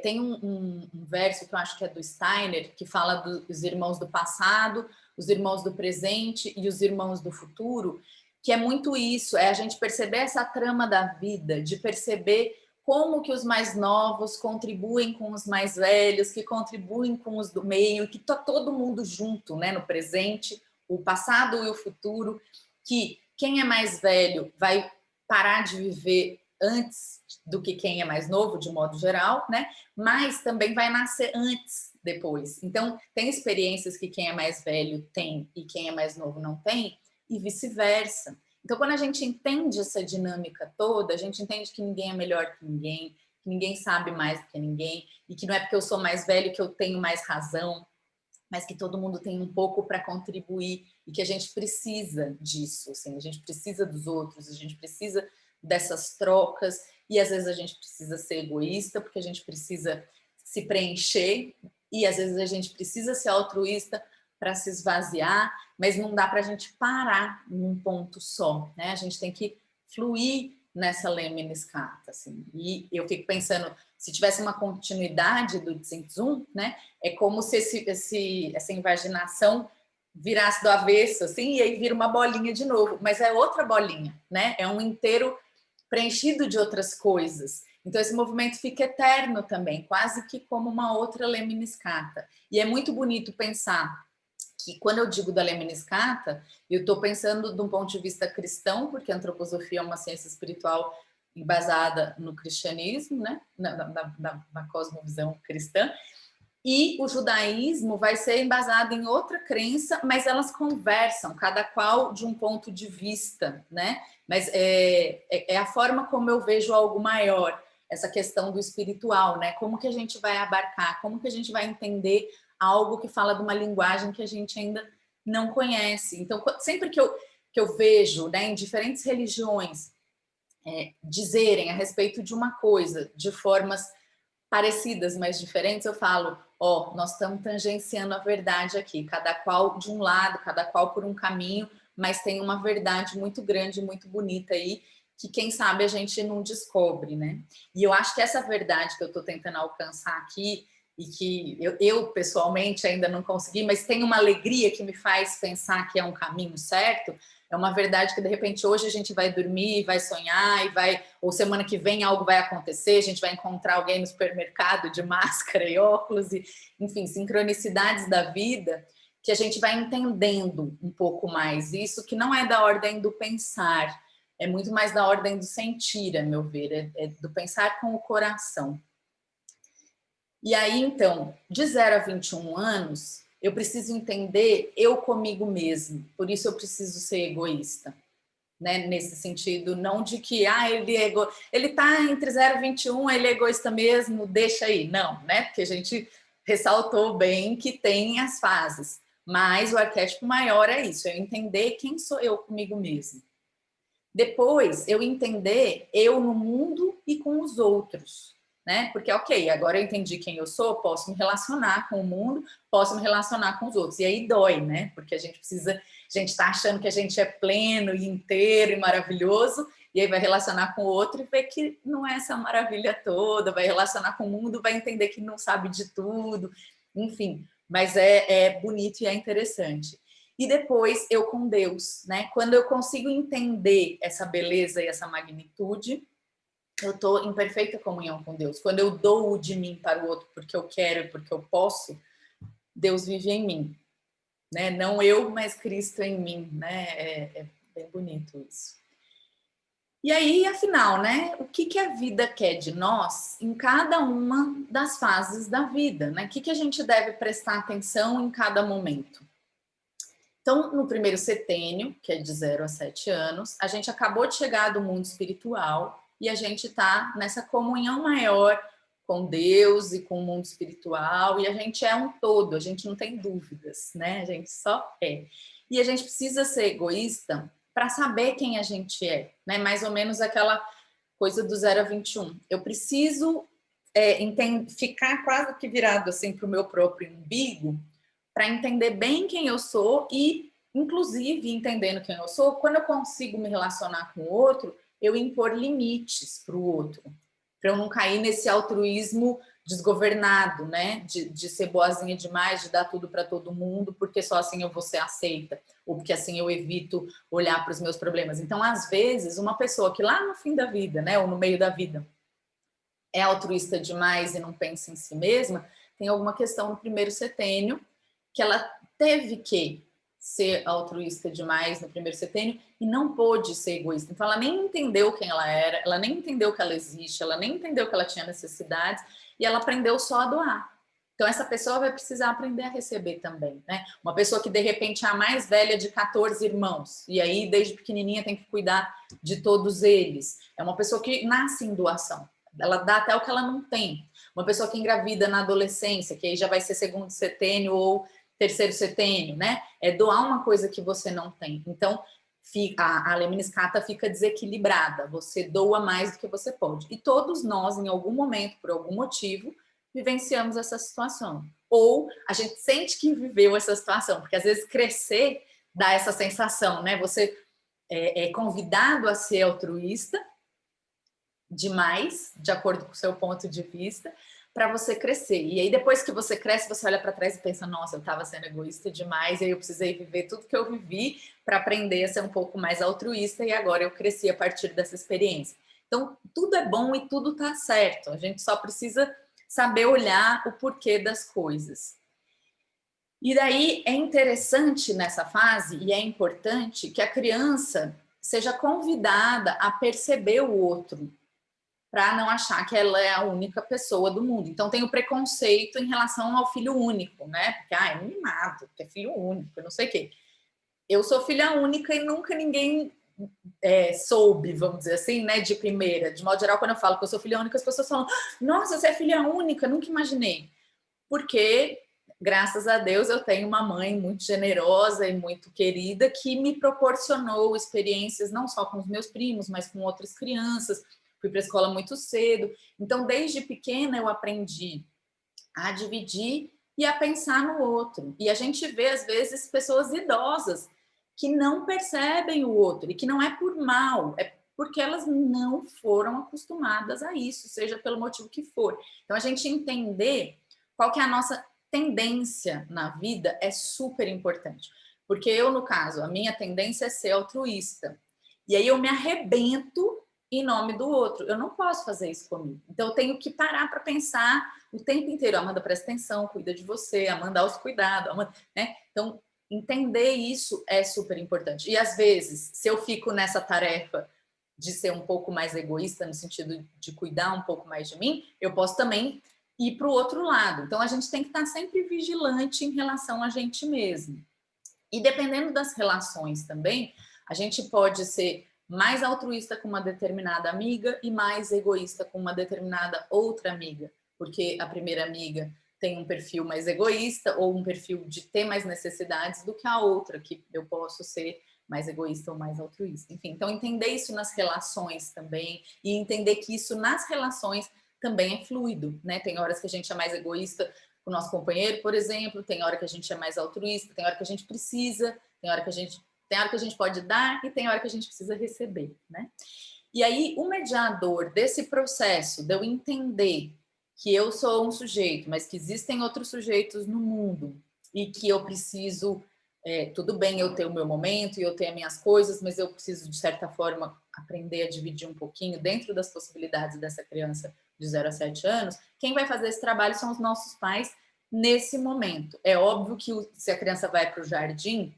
tem um verso que eu acho que é do Steiner, que fala dos irmãos do passado, os irmãos do presente e os irmãos do futuro, que é muito isso, é a gente perceber essa trama da vida, de perceber como que os mais novos contribuem com os mais velhos, que contribuem com os do meio, que está todo mundo junto, né, no presente, o passado e o futuro, que quem é mais velho vai parar de viver antes do que quem é mais novo, de modo geral, né? Mas também vai nascer antes, depois. Então, tem experiências que quem é mais velho tem e quem é mais novo não tem, e vice-versa. Então, quando a gente entende essa dinâmica toda, a gente entende que ninguém é melhor que ninguém sabe mais do que ninguém, e que não é porque eu sou mais velho que eu tenho mais razão, mas que todo mundo tem um pouco para contribuir e que a gente precisa disso, assim, a gente precisa dos outros, a gente precisa dessas trocas e às vezes a gente precisa ser egoísta porque a gente precisa se preencher e às vezes a gente precisa ser altruísta para se esvaziar, mas não dá para a gente parar num ponto só, né? A gente tem que fluir nessa lemniscata, assim. E eu fico pensando, se tivesse uma continuidade do Tzimtzum, né? É como se essa invaginação virasse do avesso, assim, e aí vira uma bolinha de novo, mas é outra bolinha, né? É um inteiro preenchido de outras coisas. Então esse movimento fica eterno também, quase que como uma outra lemniscata. E é muito bonito pensar que quando eu digo da lemniscata, eu estou pensando de um ponto de vista cristão, porque a antroposofia é uma ciência espiritual embasada no cristianismo, né? na cosmovisão cristã, e o judaísmo vai ser embasado em outra crença, mas elas conversam, cada qual de um ponto de vista, né? Mas é a forma como eu vejo algo maior, essa questão do espiritual, né? Como que a gente vai abarcar, como que a gente vai entender algo que fala de uma linguagem que a gente ainda não conhece. Então, sempre que eu vejo, né, em diferentes religiões dizerem a respeito de uma coisa de formas parecidas, mas diferentes, eu falo, nós estamos tangenciando a verdade aqui, cada qual de um lado, cada qual por um caminho, mas tem uma verdade muito grande, muito bonita aí, que quem sabe a gente não descobre, né? E eu acho que essa verdade que eu estou tentando alcançar aqui, e que eu pessoalmente ainda não consegui, mas tem uma alegria que me faz pensar que é um caminho certo, é uma verdade que de repente hoje a gente vai dormir, vai sonhar e ou semana que vem algo vai acontecer, a gente vai encontrar alguém no supermercado de máscara e óculos, e, enfim, sincronicidades da vida que a gente vai entendendo um pouco mais. Isso que não é da ordem do pensar, é muito mais da ordem do sentir, a meu ver, é do pensar com o coração. E aí, então, de 0 a 21 anos, eu preciso entender eu comigo mesmo. Por isso eu preciso ser egoísta, né? Nesse sentido, não de que ele tá entre 0 e 21, ele é egoísta mesmo, deixa aí. Não, né? Porque a gente ressaltou bem que tem as fases. Mas o arquétipo maior é isso, é eu entender quem sou eu comigo mesmo. Depois, eu entender eu no mundo e com os outros. Né? Porque, ok, agora eu entendi quem eu sou, posso me relacionar com o mundo, posso me relacionar com os outros. E aí dói, né? Porque a gente está achando que a gente é pleno e inteiro e maravilhoso, e aí vai relacionar com o outro e vê que não é essa maravilha toda, vai relacionar com o mundo, vai entender que não sabe de tudo, enfim. Mas é bonito e é interessante. E depois eu com Deus, né? Quando eu consigo entender essa beleza e essa magnitude, eu estou em perfeita comunhão com Deus. Quando eu dou de mim para o outro porque eu quero e porque eu posso, Deus vive em mim, né? Não eu, mas Cristo em mim, né? É bem bonito isso. E aí, afinal, né? O que a vida quer de nós em cada uma das fases da vida, né? O que a gente deve prestar atenção em cada momento? Então, no primeiro setênio, que é de 0 a 7 anos, a gente acabou de chegar do mundo espiritual e a gente está nessa comunhão maior com Deus e com o mundo espiritual, e a gente é um todo, a gente não tem dúvidas, né? A gente só é. E a gente precisa ser egoísta para saber quem a gente é, né? Mais ou menos aquela coisa do 0 a 21. Eu preciso ficar quase que virado assim para o meu próprio umbigo para entender bem quem eu sou e, inclusive, entendendo quem eu sou, quando eu consigo me relacionar com o outro, eu impor limites para o outro, para eu não cair nesse altruísmo desgovernado, né? De ser boazinha demais, de dar tudo para todo mundo, porque só assim eu vou ser aceita, ou porque assim eu evito olhar para os meus problemas. Então, às vezes, uma pessoa que lá no fim da vida, né, ou no meio da vida, é altruísta demais e não pensa em si mesma, tem alguma questão no primeiro setênio que ela teve que ser altruísta demais no primeiro setênio e não pôde ser egoísta. Então, ela nem entendeu quem ela era, ela nem entendeu que ela existe, ela nem entendeu que ela tinha necessidades e ela aprendeu só a doar. Então, essa pessoa vai precisar aprender a receber também, né? Uma pessoa que, de repente, é a mais velha de 14 irmãos e aí, desde pequenininha, tem que cuidar de todos eles. É uma pessoa que nasce em doação. Ela dá até o que ela não tem. Uma pessoa que engravida na adolescência, que aí já vai ser segundo setênio ou terceiro setênio, né? É doar uma coisa que você não tem. Então, a lemniscata fica desequilibrada. Você doa mais do que você pode. E todos nós, em algum momento, por algum motivo, vivenciamos essa situação. Ou a gente sente que viveu essa situação, porque às vezes crescer dá essa sensação, né? Você é convidado a ser altruísta demais, de acordo com o seu ponto de vista, para você crescer. E aí, depois que você cresce, você olha para trás e pensa, nossa, eu estava sendo egoísta demais, e aí eu precisei viver tudo que eu vivi para aprender a ser um pouco mais altruísta, e agora eu cresci a partir dessa experiência. Então, tudo é bom e tudo está certo. A gente só precisa saber olhar o porquê das coisas. E daí é interessante nessa fase, e é importante, que a criança seja convidada a perceber o outro, para não achar que ela é a única pessoa do mundo. Então tem o preconceito em relação ao filho único, né? Porque é mimado, porque é filho único, não sei o quê. Eu sou filha única e nunca ninguém soube, vamos dizer assim, né? De primeira. De modo geral, quando eu falo que eu sou filha única, as pessoas falam, nossa, você é filha única, nunca imaginei. Porque, graças a Deus, eu tenho uma mãe muito generosa e muito querida que me proporcionou experiências não só com os meus primos, mas com outras crianças. Fui para a escola muito cedo. Então, desde pequena, eu aprendi a dividir e a pensar no outro. E a gente vê, às vezes, pessoas idosas que não percebem o outro e que não é por mal, é porque elas não foram acostumadas a isso, seja pelo motivo que for. Então, a gente entender qual que é a nossa tendência na vida é super importante. Porque eu, no caso, a minha tendência é ser altruísta. E aí eu me arrebento em nome do outro. Eu não posso fazer isso comigo. Então, eu tenho que parar para pensar o tempo inteiro. Amanda, presta atenção, cuida de você. Amanda, aos cuidados. Amanda, né? Então, entender isso é super importante. E, às vezes, se eu fico nessa tarefa de ser um pouco mais egoísta, no sentido de cuidar um pouco mais de mim, eu posso também ir para o outro lado. Então, a gente tem que estar sempre vigilante em relação a gente mesmo. E, dependendo das relações também, a gente pode ser mais altruísta com uma determinada amiga e mais egoísta com uma determinada outra amiga, porque a primeira amiga tem um perfil mais egoísta ou um perfil de ter mais necessidades do que a outra, que eu posso ser mais egoísta ou mais altruísta. Enfim, então entender isso nas relações também e entender que isso nas relações também é fluido, né? Tem horas que a gente é mais egoísta com o nosso companheiro, por exemplo, tem hora que a gente é mais altruísta, tem hora que a gente precisa, tem hora que a gente pode dar e tem hora que a gente precisa receber, né? E aí, o mediador desse processo, de eu entender que eu sou um sujeito, mas que existem outros sujeitos no mundo e que eu preciso, tudo bem eu ter o meu momento e eu ter as minhas coisas, mas eu preciso, de certa forma, aprender a dividir um pouquinho dentro das possibilidades dessa criança de 0 a 7 anos. Quem vai fazer esse trabalho são os nossos pais nesse momento. É óbvio que se a criança vai para o jardim,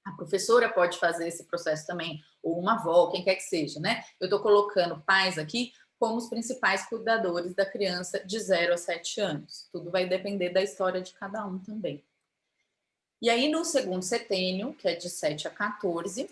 a professora pode fazer esse processo também, ou uma avó, quem quer que seja, né? Eu estou colocando pais aqui como os principais cuidadores da criança de 0 a 7 anos. Tudo vai depender da história de cada um também. E aí, no segundo setênio, que é de 7 a 14,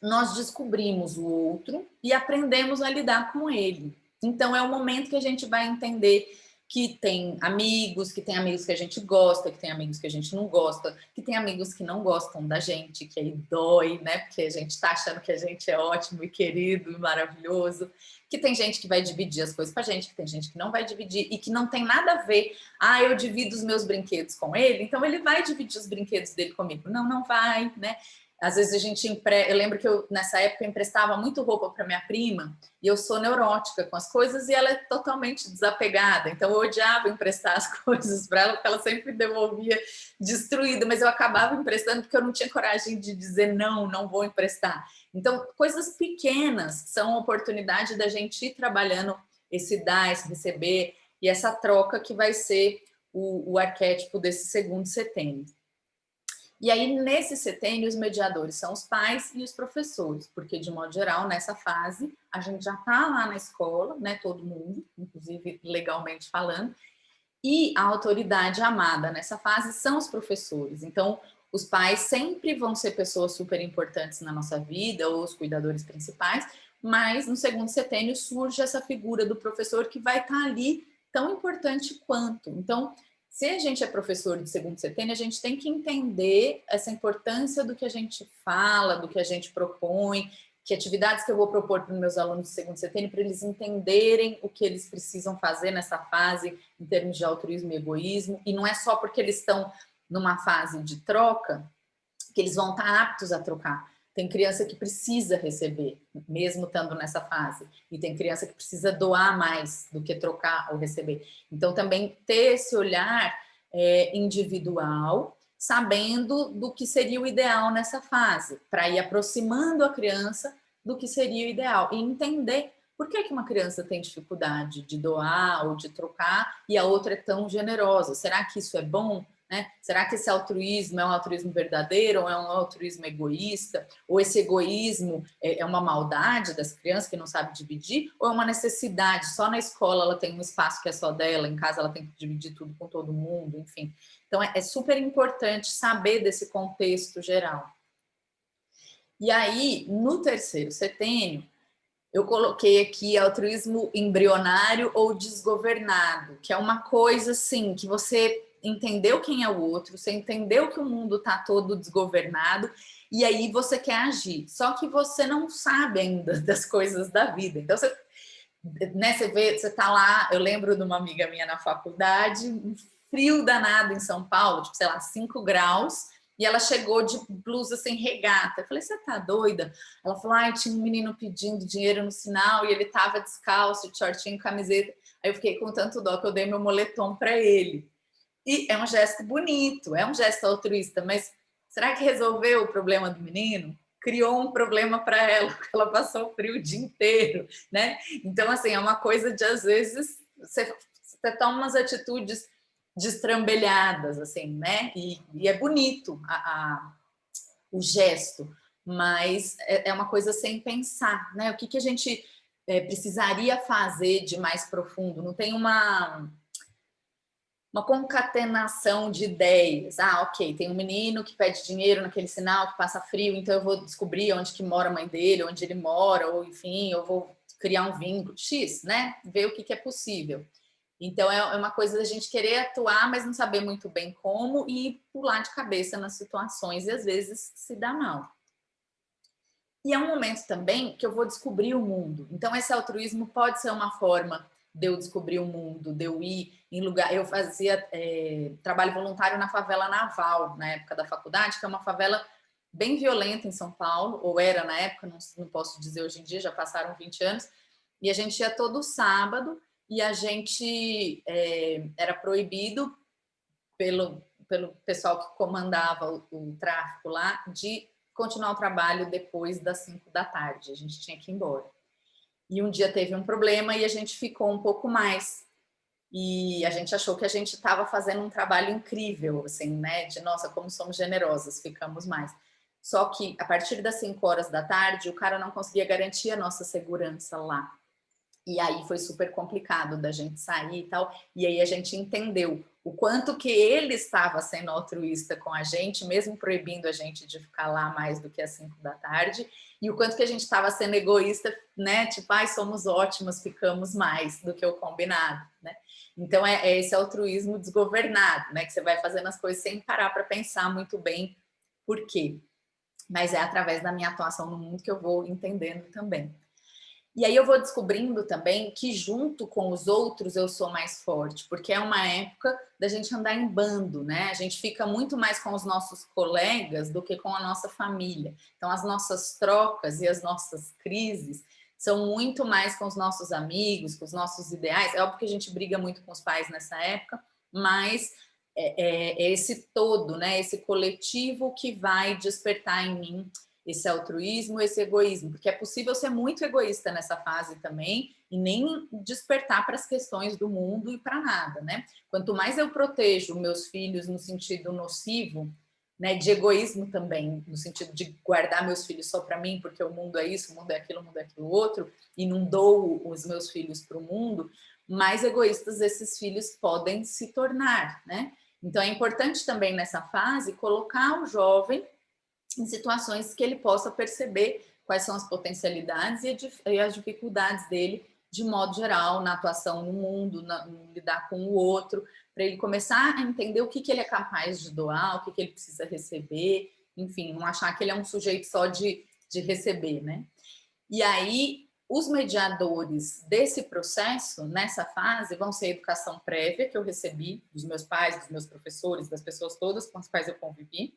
nós descobrimos o outro e aprendemos a lidar com ele. Então, é o momento que a gente vai entender que tem amigos que a gente gosta, que tem amigos que a gente não gosta, que tem amigos que não gostam da gente, que aí dói, né? Porque a gente tá achando que a gente é ótimo e querido e maravilhoso, que tem gente que vai dividir as coisas com a gente, que tem gente que não vai dividir e que não tem nada a ver. Ah, eu divido os meus brinquedos com ele, então ele vai dividir os brinquedos dele comigo. Não, não vai, né? Às vezes a gente eu lembro que nessa época eu emprestava muito roupa para minha prima e eu sou neurótica com as coisas e ela é totalmente desapegada. Então eu odiava emprestar as coisas para ela, porque ela sempre devolvia destruída, mas eu acabava emprestando porque eu não tinha coragem de dizer não, não vou emprestar. Então, coisas pequenas são a oportunidade da gente ir trabalhando esse dar, esse receber e essa troca que vai ser o arquétipo desse segundo setênio. E aí, nesse setênio, os mediadores são os pais e os professores, porque, de modo geral, nessa fase, a gente já está lá na escola, né, todo mundo, inclusive legalmente falando, e a autoridade amada nessa fase são os professores. Então, os pais sempre vão ser pessoas super importantes na nossa vida, ou os cuidadores principais, mas no segundo setênio surge essa figura do professor que vai estar ali tão importante quanto. Então, se a gente é professor de segundo setênio, a gente tem que entender essa importância do que a gente fala, do que a gente propõe, que atividades que eu vou propor para os meus alunos de segundo setênio, para eles entenderem o que eles precisam fazer nessa fase em termos de altruísmo e egoísmo, e não é só porque eles estão numa fase de troca que eles vão estar aptos a trocar. Tem criança que precisa receber, mesmo estando nessa fase. E tem criança que precisa doar mais do que trocar ou receber. Então, também ter esse olhar individual, sabendo do que seria o ideal nessa fase, para ir aproximando a criança do que seria o ideal. E entender por que uma criança tem dificuldade de doar ou de trocar e a outra é tão generosa. Será que isso é bom? Né? Será que esse altruísmo é um altruísmo verdadeiro ou é um altruísmo egoísta? Ou esse egoísmo é uma maldade das crianças que não sabe dividir? Ou é uma necessidade? Só na escola ela tem um espaço que é só dela, em casa ela tem que dividir tudo com todo mundo, enfim. Então é super importante saber desse contexto geral. E aí, no terceiro setênio, eu coloquei aqui altruísmo embrionário ou desgovernado, que é uma coisa assim, que você entendeu quem é o outro, você entendeu que o mundo está todo desgovernado, e aí você quer agir. Só que você não sabe ainda das coisas da vida. Então, você, né, você tá lá, eu lembro de uma amiga minha na faculdade, um frio danado em São Paulo, tipo, sei lá, 5 graus, e ela chegou de blusa sem regata. Eu falei, você tá doida? Ela falou, ai, tinha um menino pedindo dinheiro no sinal e ele tava descalço, de shortinho e camiseta. Aí eu fiquei com tanto dó que eu dei meu moletom para ele. E é um gesto bonito, é um gesto altruísta, mas será que resolveu o problema do menino? Criou um problema para ela, porque ela passou frio o dia inteiro, né? Então, assim, é uma coisa de, às vezes, você toma umas atitudes destrambelhadas, assim, né? E é bonito o gesto, mas é uma coisa sem pensar, né? O que a gente precisaria fazer de mais profundo? Não tem uma concatenação de ideias. Ah, ok, tem um menino que pede dinheiro naquele sinal, que passa frio, então eu vou descobrir onde que mora a mãe dele, onde ele mora, ou enfim, eu vou criar um vínculo X, né? Ver o que é possível. Então, é uma coisa da gente querer atuar, mas não saber muito bem como e pular de cabeça nas situações e às vezes se dá mal. E é um momento também que eu vou descobrir o mundo. Então, esse altruísmo pode ser uma forma de eu descobrir o mundo, de eu ir em lugar... Eu fazia trabalho voluntário na favela Naval, na época da faculdade, que é uma favela bem violenta em São Paulo, ou era na época, não posso dizer hoje em dia, já passaram 20 anos, e a gente ia todo sábado, e a gente era proibido pelo pessoal que comandava o tráfico lá de continuar o trabalho depois das 5 da tarde. A gente tinha que ir embora. E um dia teve um problema e a gente ficou um pouco mais. E a gente achou que a gente estava fazendo um trabalho incrível, assim, né? De, nossa, como somos generosas, ficamos mais. Só que, a partir das 5 horas da tarde, o cara não conseguia garantir a nossa segurança lá. E aí foi super complicado da gente sair e tal. E aí a gente entendeu O quanto que ele estava sendo altruísta com a gente, mesmo proibindo a gente de ficar lá mais do que às 5 da tarde, e o quanto que a gente estava sendo egoísta, né? Tipo, ai, somos ótimas, ficamos mais do que o combinado, né? Então, é esse altruísmo desgovernado, né? Que você vai fazendo as coisas sem parar para pensar muito bem por quê. Mas é através da minha atuação no mundo que eu vou entendendo também. E aí eu vou descobrindo também que junto com os outros eu sou mais forte, porque é uma época da gente andar em bando, né? A gente fica muito mais com os nossos colegas do que com a nossa família. Então as nossas trocas e as nossas crises são muito mais com os nossos amigos, com os nossos ideais. É óbvio que a gente briga muito com os pais nessa época, mas é esse todo, né? Esse coletivo que vai despertar em mim esse altruísmo, esse egoísmo, porque é possível ser muito egoísta nessa fase também e nem despertar para as questões do mundo e para nada, né? Quanto mais eu protejo meus filhos no sentido nocivo, né, de egoísmo também, no sentido de guardar meus filhos só para mim, porque o mundo é isso, o mundo é aquilo outro, e não dou os meus filhos para o mundo, mais egoístas esses filhos podem se tornar, né? Então é importante também nessa fase colocar o jovem em situações que ele possa perceber quais são as potencialidades e as dificuldades dele, de modo geral, na atuação no mundo, no lidar com o outro, para ele começar a entender o que ele é capaz de doar, o que ele precisa receber, enfim, não achar que ele é um sujeito só de receber, né? E aí, os mediadores desse processo, nessa fase, vão ser a educação prévia, que eu recebi dos meus pais, dos meus professores, das pessoas todas com as quais eu convivi,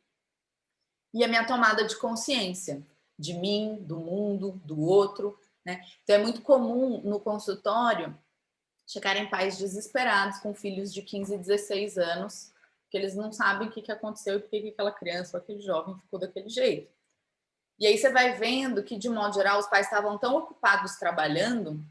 e a minha tomada de consciência de mim, do mundo, do outro, né? Então é muito comum no consultório chegarem pais desesperados com filhos de 15 e 16 anos, que eles não sabem o que aconteceu e por que aquela criança ou aquele jovem ficou daquele jeito. E aí você vai vendo que, de modo geral, os pais estavam tão ocupados trabalhando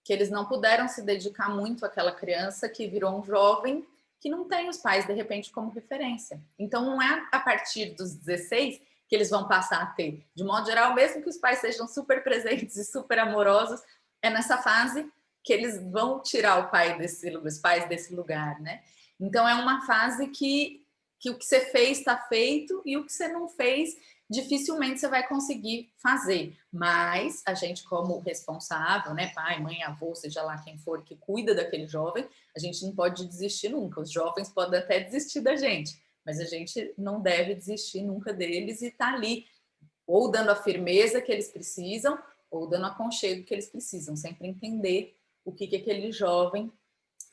que eles não puderam se dedicar muito àquela criança que virou um jovem que não tem os pais, de repente, como referência. Então, não é a partir dos 16 que eles vão passar a ter. De modo geral, mesmo que os pais sejam super presentes e super amorosos, é nessa fase que eles vão tirar os pais desse lugar, né? Então, é uma fase que o que você fez está feito e o que você não fez dificilmente você vai conseguir fazer. Mas a gente, como responsável, né, pai, mãe, avô, seja lá quem for que cuida daquele jovem, a gente não pode desistir nunca. Os jovens podem até desistir da gente, mas a gente não deve desistir nunca deles e tá ali, ou dando a firmeza que eles precisam, ou dando aconchego que eles precisam, sempre entender o que aquele jovem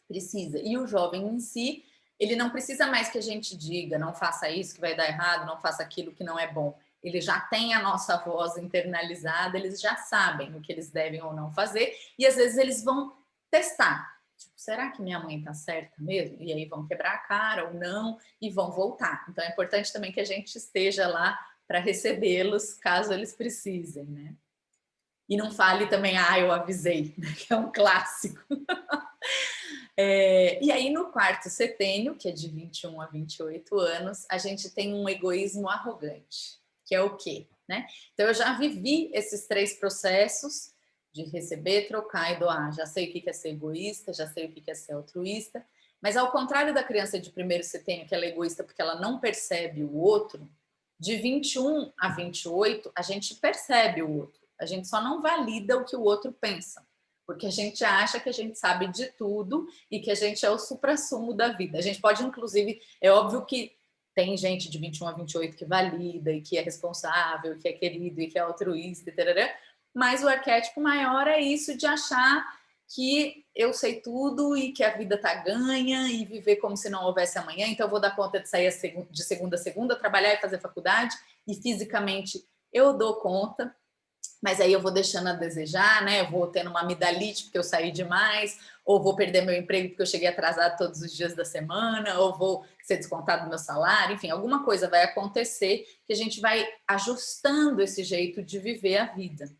precisa. E o jovem em si, ele não precisa mais que a gente diga, não faça isso que vai dar errado, não faça aquilo que não é bom. Ele já tem a nossa voz internalizada, eles já sabem o que eles devem ou não fazer, e às vezes eles vão testar. Tipo, será que minha mãe tá certa mesmo? E aí vão quebrar a cara ou não, e vão voltar. Então é importante também que a gente esteja lá para recebê-los, caso eles precisem, né? E não fale também, eu avisei, que é um clássico. E aí, no quarto setênio, que é de 21 a 28 anos, a gente tem um egoísmo arrogante, que é o quê? Né? Então, eu já vivi esses 3 processos de receber, trocar e doar. Já sei o que é ser egoísta, já sei o que é ser altruísta, mas ao contrário da criança de primeiro setênio, que ela é egoísta porque ela não percebe o outro, de 21 a 28, a gente percebe o outro. A gente só não valida o que o outro pensa, porque a gente acha que a gente sabe de tudo e que a gente é o suprassumo da vida. A gente pode, inclusive, é óbvio que tem gente de 21 a 28 que valida e que é responsável, que é querido e que é altruísta, etc. Mas o arquétipo maior é isso de achar que eu sei tudo e que a vida tá ganha e viver como se não houvesse amanhã, então eu vou dar conta de sair de segunda a segunda, trabalhar e fazer faculdade, e fisicamente eu dou conta, mas aí eu vou deixando a desejar, né? Eu vou tendo uma amidalite porque eu saí demais, ou vou perder meu emprego porque eu cheguei atrasado todos os dias da semana, ou vou ser descontado do meu salário, enfim, alguma coisa vai acontecer que a gente vai ajustando esse jeito de viver a vida.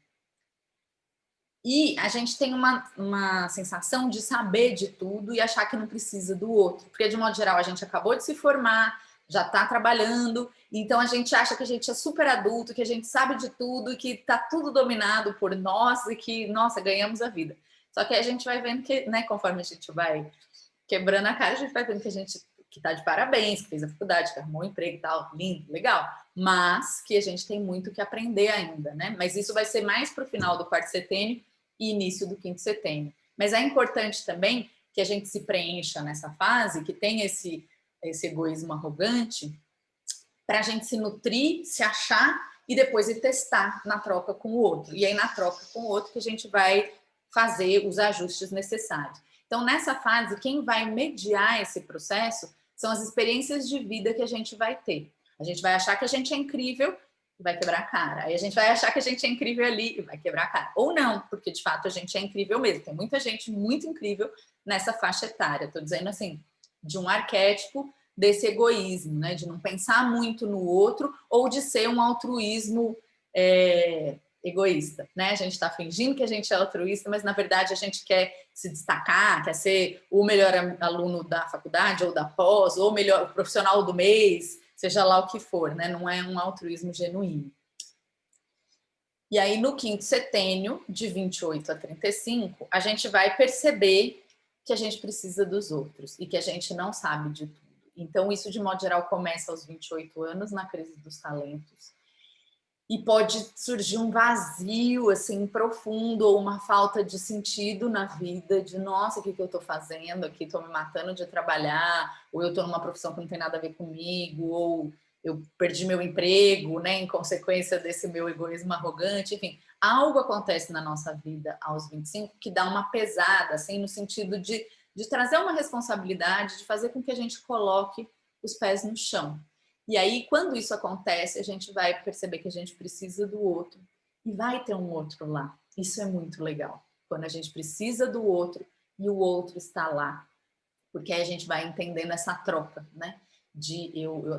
E a gente tem uma sensação de saber de tudo e achar que não precisa do outro, porque de modo geral a gente acabou de se formar, já está trabalhando, então a gente acha que a gente é super adulto, que a gente sabe de tudo e que está tudo dominado por nós e que, nossa, ganhamos a vida. Só que a gente vai vendo que, né, conforme a gente vai quebrando a cara, a gente vai vendo que a gente que tá de parabéns, que fez a faculdade, que arrumou um emprego e tal, lindo, legal, mas que a gente tem muito que aprender ainda, né? Mas isso vai ser mais para o final do quarto setênio e início do quinto setênio. Mas é importante também que a gente se preencha nessa fase, que tem esse egoísmo arrogante, para a gente se nutrir, se achar e depois ir testar na troca com o outro. E aí, na troca com o outro, que a gente vai fazer os ajustes necessários. Então, nessa fase, quem vai mediar esse processo são as experiências de vida que a gente vai ter. A gente vai achar que a gente é incrível e vai quebrar a cara. Aí a gente vai achar que a gente é incrível ali e vai quebrar a cara. Ou não, porque de fato a gente é incrível mesmo. Tem muita gente muito incrível nessa faixa etária. Estou dizendo assim, de um arquétipo desse egoísmo, né? De não pensar muito no outro ou de ser um altruísmo egoísta, né? A gente está fingindo que a gente é altruísta, mas na verdade a gente quer se destacar, quer ser o melhor aluno da faculdade ou da pós, ou o melhor profissional do mês, seja lá o que for, né? Não é um altruísmo genuíno. E aí, no quinto setênio, de 28 a 35, a gente vai perceber que a gente precisa dos outros e que a gente não sabe de tudo. Então, isso, de modo geral, começa aos 28 anos, na crise dos talentos. E pode surgir um vazio, assim, profundo, ou uma falta de sentido na vida, de, nossa, o que eu estou fazendo aqui? Estou me matando de trabalhar, ou eu estou numa profissão que não tem nada a ver comigo, ou eu perdi meu emprego, né, em consequência desse meu egoísmo arrogante, enfim. Algo acontece na nossa vida aos 25 que dá uma pesada, assim, no sentido de trazer uma responsabilidade, de fazer com que a gente coloque os pés no chão. E aí, quando isso acontece, a gente vai perceber que a gente precisa do outro e vai ter um outro lá. Isso é muito legal. Quando a gente precisa do outro e o outro está lá. Porque aí a gente vai entendendo essa troca, né?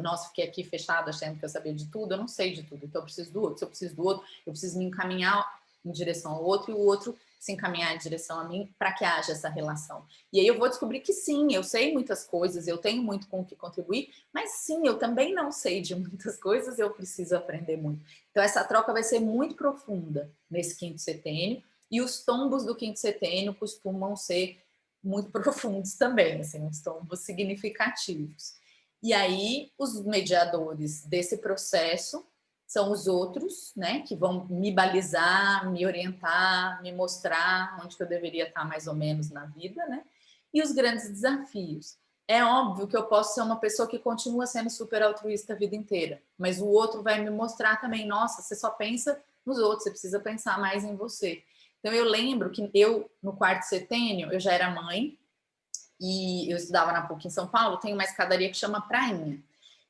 Nossa, fiquei aqui fechada achando que eu sabia de tudo, eu não sei de tudo, então eu preciso do outro. Se eu preciso do outro, eu preciso me encaminhar em direção ao outro e o outro se encaminhar em direção a mim para que haja essa relação. E aí eu vou descobrir que sim, eu sei muitas coisas, eu tenho muito com o que contribuir, mas sim, eu também não sei de muitas coisas, eu preciso aprender muito. Então essa troca vai ser muito profunda nesse quinto setênio e os tombos do quinto setênio costumam ser muito profundos também, assim, uns tombos significativos. E aí os mediadores desse processo são os outros, né, que vão me balizar, me orientar, me mostrar onde que eu deveria estar mais ou menos na vida, né? E os grandes desafios. É óbvio que eu posso ser uma pessoa que continua sendo super altruísta a vida inteira, mas o outro vai me mostrar também, nossa, você só pensa nos outros, você precisa pensar mais em você. Então eu lembro que eu, no quarto setênio, eu já era mãe e eu estudava na PUC em São Paulo, tem uma escadaria que chama Prainha.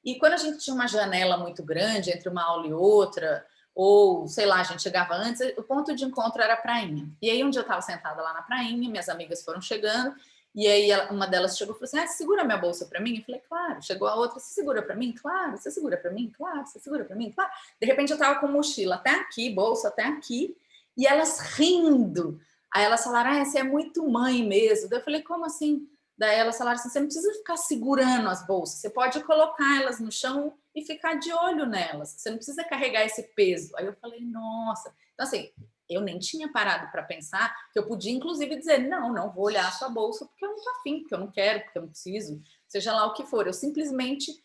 E quando a gente tinha uma janela muito grande entre uma aula e outra, ou, sei lá, a gente chegava antes, o ponto de encontro era a prainha. E aí um dia eu estava sentada lá na prainha, minhas amigas foram chegando, e aí uma delas chegou e falou assim, você segura minha bolsa para mim? Eu falei, claro. Chegou a outra, você segura para mim? Claro. Você segura para mim? Claro. Você segura para mim? Claro. De repente eu estava com mochila até aqui, bolsa até aqui, e elas rindo. Aí elas falaram, você é muito mãe mesmo. Daí eu falei, como assim? Daí elas falaram assim, você não precisa ficar segurando as bolsas, você pode colocar elas no chão e ficar de olho nelas, você não precisa carregar esse peso. Aí eu falei, nossa. Então assim, eu nem tinha parado para pensar que eu podia inclusive dizer, não vou olhar a sua bolsa porque eu não tô afim, porque eu não quero, porque eu não preciso, seja lá o que for. Eu simplesmente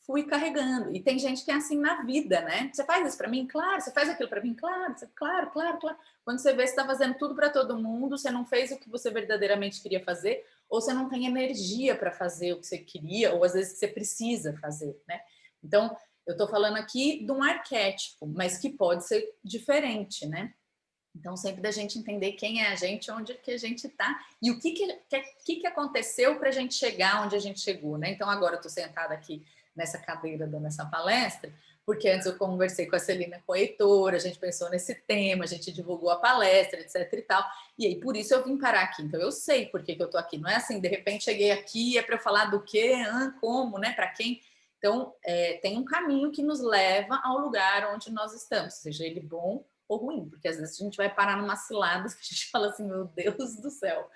fui carregando. E tem gente que é assim na vida, né? Você faz isso para mim? Claro. Você faz aquilo para mim? Claro. Claro. Quando você vê que você está fazendo tudo para todo mundo, você não fez o que você verdadeiramente queria fazer, ou você não tem energia para fazer o que você queria, ou às vezes você precisa fazer, né? Então, eu estou falando aqui de um arquétipo, mas que pode ser diferente, né? Então, sempre da gente entender quem é a gente, onde que a gente está e o que aconteceu para a gente chegar onde a gente chegou, né? Então, agora eu estou sentada aqui nessa cadeira dando essa palestra, porque antes eu conversei com a Celina Corretora, a gente pensou nesse tema, a gente divulgou a palestra, etc e tal, e aí por isso eu vim parar aqui. Então eu sei por que eu tô aqui, não é assim, de repente cheguei aqui, é para eu falar do quê, como, né, para quem. Então tem um caminho que nos leva ao lugar onde nós estamos, seja ele bom ou ruim, porque às vezes a gente vai parar numa cilada que a gente fala assim, meu Deus do céu,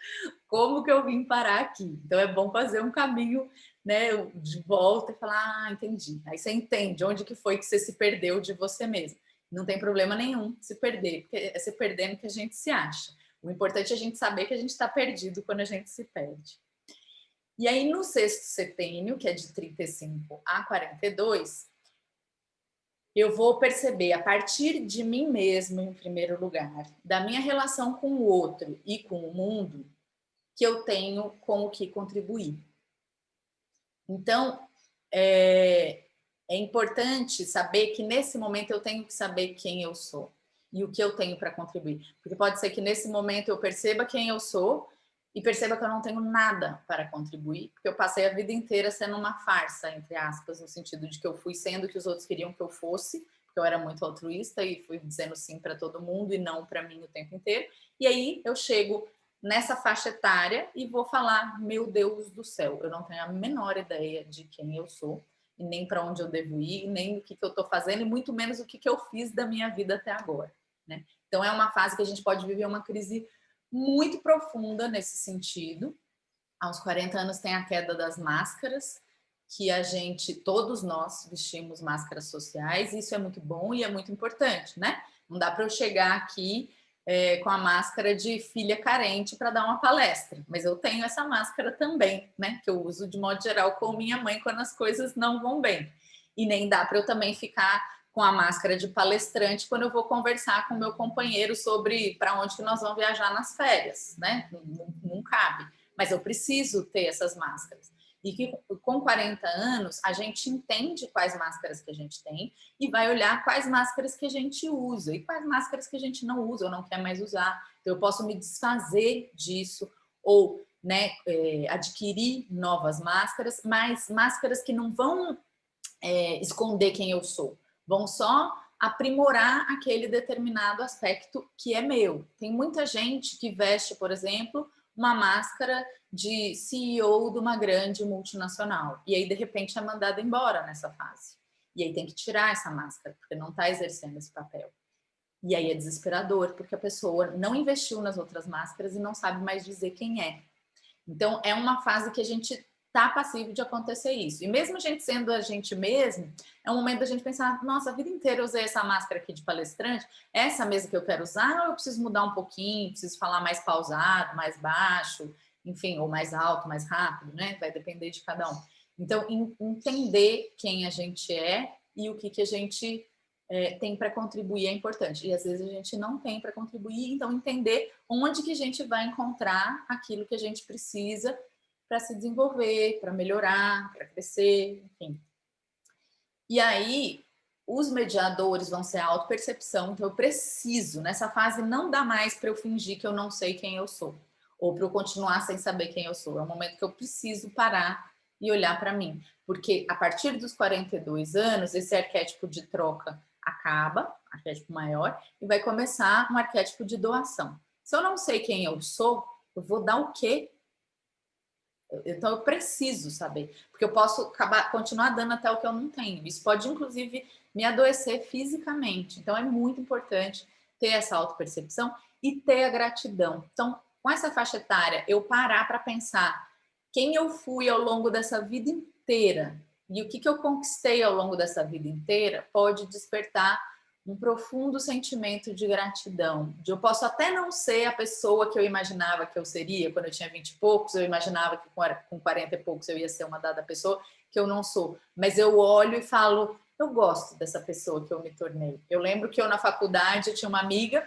como que eu vim parar aqui? Então é bom fazer um caminho, né, de volta e falar, entendi. Aí você entende onde que foi que você se perdeu de você mesmo. Não tem problema nenhum se perder, porque é se perdendo que a gente se acha. O importante é a gente saber que a gente está perdido quando a gente se perde. E aí, no sexto setênio, que é de 35 a 42, eu vou perceber, a partir de mim mesmo, em primeiro lugar, da minha relação com o outro e com o mundo, que eu tenho com o que contribuir. Então, é importante saber que nesse momento eu tenho que saber quem eu sou e o que eu tenho para contribuir. Porque pode ser que nesse momento eu perceba quem eu sou e perceba que eu não tenho nada para contribuir, porque eu passei a vida inteira sendo uma farsa, entre aspas, no sentido de que eu fui sendo o que os outros queriam que eu fosse, porque eu era muito altruísta e fui dizendo sim para todo mundo e não para mim o tempo inteiro. E aí eu chego nessa faixa etária e vou falar, meu Deus do céu, eu não tenho a menor ideia de quem eu sou, e nem para onde eu devo ir, nem o que eu estou fazendo, e muito menos o que eu fiz da minha vida até agora, né? Então é uma fase que a gente pode viver uma crise muito profunda nesse sentido. Aos 40 anos tem a queda das máscaras, que a gente, todos nós vestimos máscaras sociais, e isso é muito bom e é muito importante, né? Não dá para eu chegar aqui com a máscara de filha carente para dar uma palestra, mas eu tenho essa máscara também, né? Que eu uso de modo geral com minha mãe quando as coisas não vão bem. E nem dá para eu também ficar com a máscara de palestrante quando eu vou conversar com o meu companheiro sobre para onde que nós vamos viajar nas férias, né? Não cabe. Mas eu preciso ter essas máscaras. E que com 40 anos a gente entende quais máscaras que a gente tem e vai olhar quais máscaras que a gente usa e quais máscaras que a gente não usa ou não quer mais usar. Então eu posso me desfazer disso ou, né, adquirir novas máscaras, mas máscaras que não vão esconder quem eu sou, vão só aprimorar aquele determinado aspecto que é meu. Tem muita gente que veste, por exemplo, uma máscara de CEO de uma grande multinacional e aí de repente é mandado embora nessa fase. E aí tem que tirar essa máscara, porque não está exercendo esse papel. E aí é desesperador, porque a pessoa não investiu nas outras máscaras e não sabe mais dizer quem é. Então é uma fase que a gente tá passivo de acontecer isso. E mesmo a gente sendo a gente mesmo, é um momento da gente pensar, nossa, a vida inteira eu usei essa máscara aqui de palestrante, é essa mesmo que eu quero usar, ou eu preciso mudar um pouquinho, preciso falar mais pausado, mais baixo, enfim, ou mais alto, mais rápido, né? Vai depender de cada um. Então, entender quem a gente é e o que a gente tem para contribuir é importante. E às vezes a gente não tem para contribuir, então entender onde que a gente vai encontrar aquilo que a gente precisa para se desenvolver, para melhorar, para crescer, enfim. E aí, os mediadores vão ser a autopercepção, então eu preciso, nessa fase não dá mais para eu fingir que eu não sei quem eu sou, ou para eu continuar sem saber quem eu sou. É um momento que eu preciso parar e olhar para mim, porque a partir dos 42 anos, esse arquétipo de troca acaba, arquétipo maior, e vai começar um arquétipo de doação. Se eu não sei quem eu sou, eu vou dar o quê? Então eu preciso saber, porque eu posso continuar dando até o que eu não tenho. Isso pode, inclusive, me adoecer fisicamente. Então é muito importante ter essa autopercepção e ter a gratidão. Então, com essa faixa etária, eu parar para pensar quem eu fui ao longo dessa vida inteira e o que eu conquistei ao longo dessa vida inteira pode despertar um profundo sentimento de gratidão. Eu posso até não ser a pessoa que eu imaginava que eu seria quando eu tinha 20 e poucos, eu imaginava que com 40 e poucos eu ia ser uma dada pessoa, que eu não sou. Mas eu olho e falo, eu gosto dessa pessoa que eu me tornei. Eu lembro que eu na faculdade eu tinha uma amiga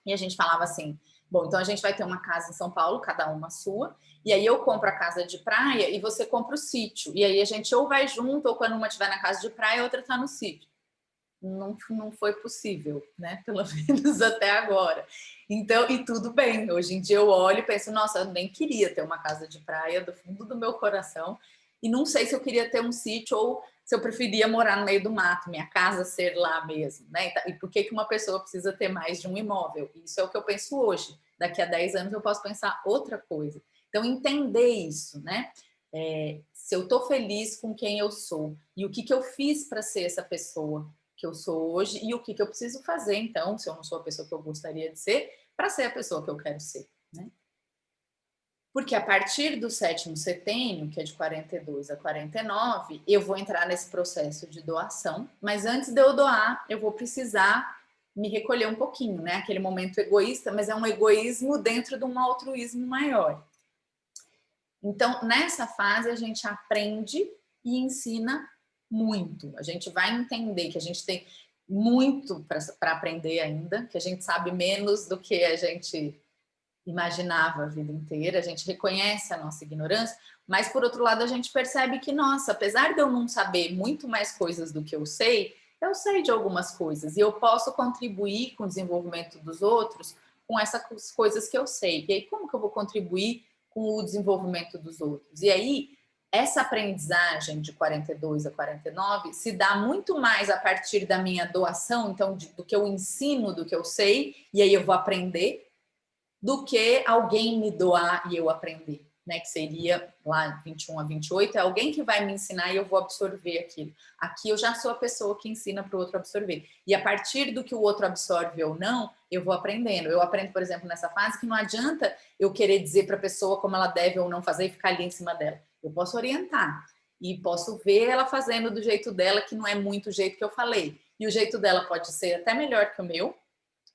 e a gente falava assim, bom, então a gente vai ter uma casa em São Paulo, cada uma sua, e aí eu compro a casa de praia e você compra o sítio. E aí a gente ou vai junto, ou quando uma estiver na casa de praia, a outra está no sítio. Não foi possível, né? Pelo menos até agora. Então, e tudo bem. Hoje em dia eu olho e penso, nossa, eu nem queria ter uma casa de praia do fundo do meu coração. E não sei se eu queria ter um sítio ou se eu preferia morar no meio do mato, minha casa ser lá mesmo, né? E por que uma pessoa precisa ter mais de um imóvel? Isso é o que eu penso hoje. Daqui a 10 anos eu posso pensar outra coisa. Então, entender isso, né? Se eu tô feliz com quem eu sou e o que eu fiz para ser essa pessoa que eu sou hoje e o que eu preciso fazer, então, se eu não sou a pessoa que eu gostaria de ser, para ser a pessoa que eu quero ser, né? Porque a partir do 7º setênio, que é de 42 a 49, eu vou entrar nesse processo de doação, mas antes de eu doar, eu vou precisar me recolher um pouquinho, né? Aquele momento egoísta, mas é um egoísmo dentro de um altruísmo maior. Então, nessa fase, a gente aprende e ensina muito. A gente vai entender que a gente tem muito para aprender ainda, que a gente sabe menos do que a gente imaginava a vida inteira, a gente reconhece a nossa ignorância, mas, por outro lado, a gente percebe que, nossa, apesar de eu não saber muito mais coisas do que eu sei de algumas coisas e eu posso contribuir com o desenvolvimento dos outros com essas coisas que eu sei. E aí, como que eu vou contribuir com o desenvolvimento dos outros? E aí, essa aprendizagem de 42 a 49 se dá muito mais a partir da minha doação, então, do que eu ensino, do que eu sei, e aí eu vou aprender, do que alguém me doar e eu aprender, né? Que seria lá 21 a 28, é alguém que vai me ensinar e eu vou absorver aquilo. Aqui eu já sou a pessoa que ensina para o outro absorver. E a partir do que o outro absorve ou não, eu vou aprendendo. Eu aprendo, por exemplo, nessa fase que não adianta eu querer dizer para a pessoa como ela deve ou não fazer e ficar ali em cima dela. Eu posso orientar e posso ver ela fazendo do jeito dela, que não é muito o jeito que eu falei. E o jeito dela pode ser até melhor que o meu,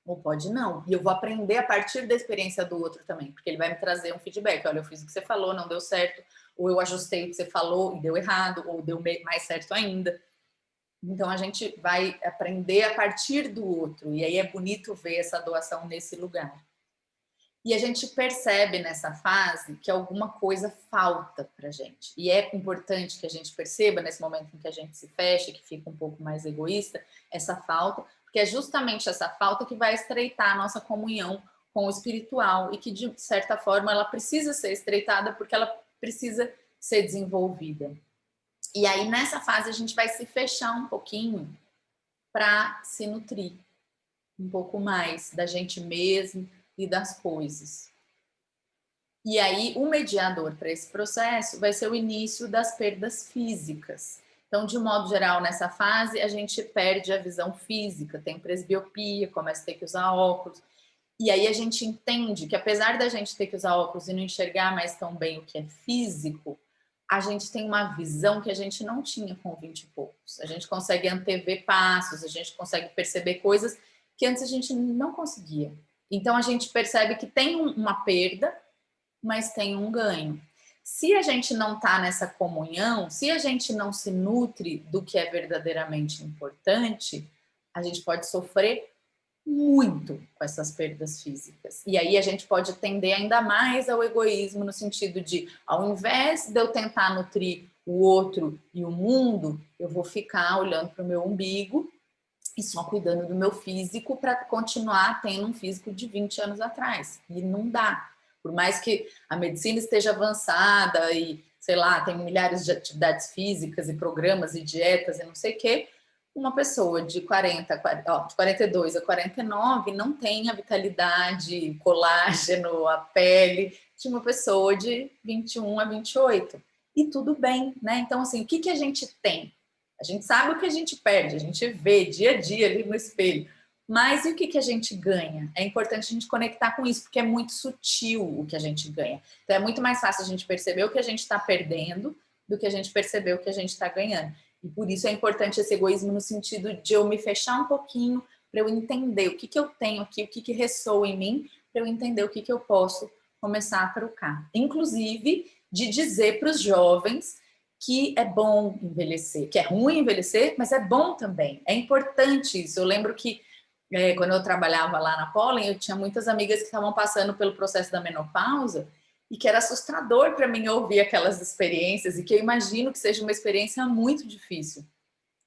ou pode não. E eu vou aprender a partir da experiência do outro também, porque ele vai me trazer um feedback. Olha, eu fiz o que você falou, não deu certo, ou eu ajustei o que você falou e deu errado, ou deu mais certo ainda. Então, a gente vai aprender a partir do outro. E aí é bonito ver essa doação nesse lugar. E a gente percebe nessa fase que alguma coisa falta pra gente. E é importante que a gente perceba, nesse momento em que a gente se fecha, que fica um pouco mais egoísta, essa falta, porque é justamente essa falta que vai estreitar a nossa comunhão com o espiritual e que, de certa forma, ela precisa ser estreitada porque ela precisa ser desenvolvida. E aí, nessa fase, a gente vai se fechar um pouquinho para se nutrir um pouco mais da gente mesmo e das coisas. E aí, o mediador para esse processo vai ser o início das perdas físicas. Então, de modo geral, nessa fase, a gente perde a visão física, tem presbiopia, começa a ter que usar óculos. E aí a gente entende que, apesar da gente ter que usar óculos e não enxergar mais tão bem o que é físico, a gente tem uma visão que a gente não tinha com 20 e poucos. A gente consegue antever passos, a gente consegue perceber coisas que antes a gente não conseguia. Então, a gente percebe que tem uma perda, mas tem um ganho. Se a gente não está nessa comunhão, se a gente não se nutre do que é verdadeiramente importante, a gente pode sofrer muito com essas perdas físicas. E aí a gente pode tender ainda mais ao egoísmo, no sentido de, ao invés de eu tentar nutrir o outro e o mundo, eu vou ficar olhando para o meu umbigo e só cuidando do meu físico para continuar tendo um físico de 20 anos atrás. E não dá. Por mais que a medicina esteja avançada e, sei lá, tem milhares de atividades físicas e programas e dietas e não sei o quê, uma pessoa de 42 a 49 não tem a vitalidade, colágeno, a pele de uma pessoa de 21 a 28. E tudo bem, né? Então, assim, o que a gente tem? A gente sabe o que a gente perde, a gente vê dia a dia ali no espelho. Mas e o que a gente ganha? É importante a gente conectar com isso, porque é muito sutil o que a gente ganha. Então, é muito mais fácil a gente perceber o que a gente está perdendo do que a gente perceber o que a gente está ganhando. E por isso é importante esse egoísmo no sentido de eu me fechar um pouquinho para eu entender o que eu tenho aqui, o que ressoa em mim, para eu entender o que eu posso começar a trocar. Inclusive, de dizer para os jovens que é bom envelhecer, que é ruim envelhecer, mas é bom também. É importante isso. Eu lembro que quando eu trabalhava lá na Pollen, eu tinha muitas amigas que estavam passando pelo processo da menopausa e que era assustador para mim ouvir aquelas experiências e que eu imagino que seja uma experiência muito difícil,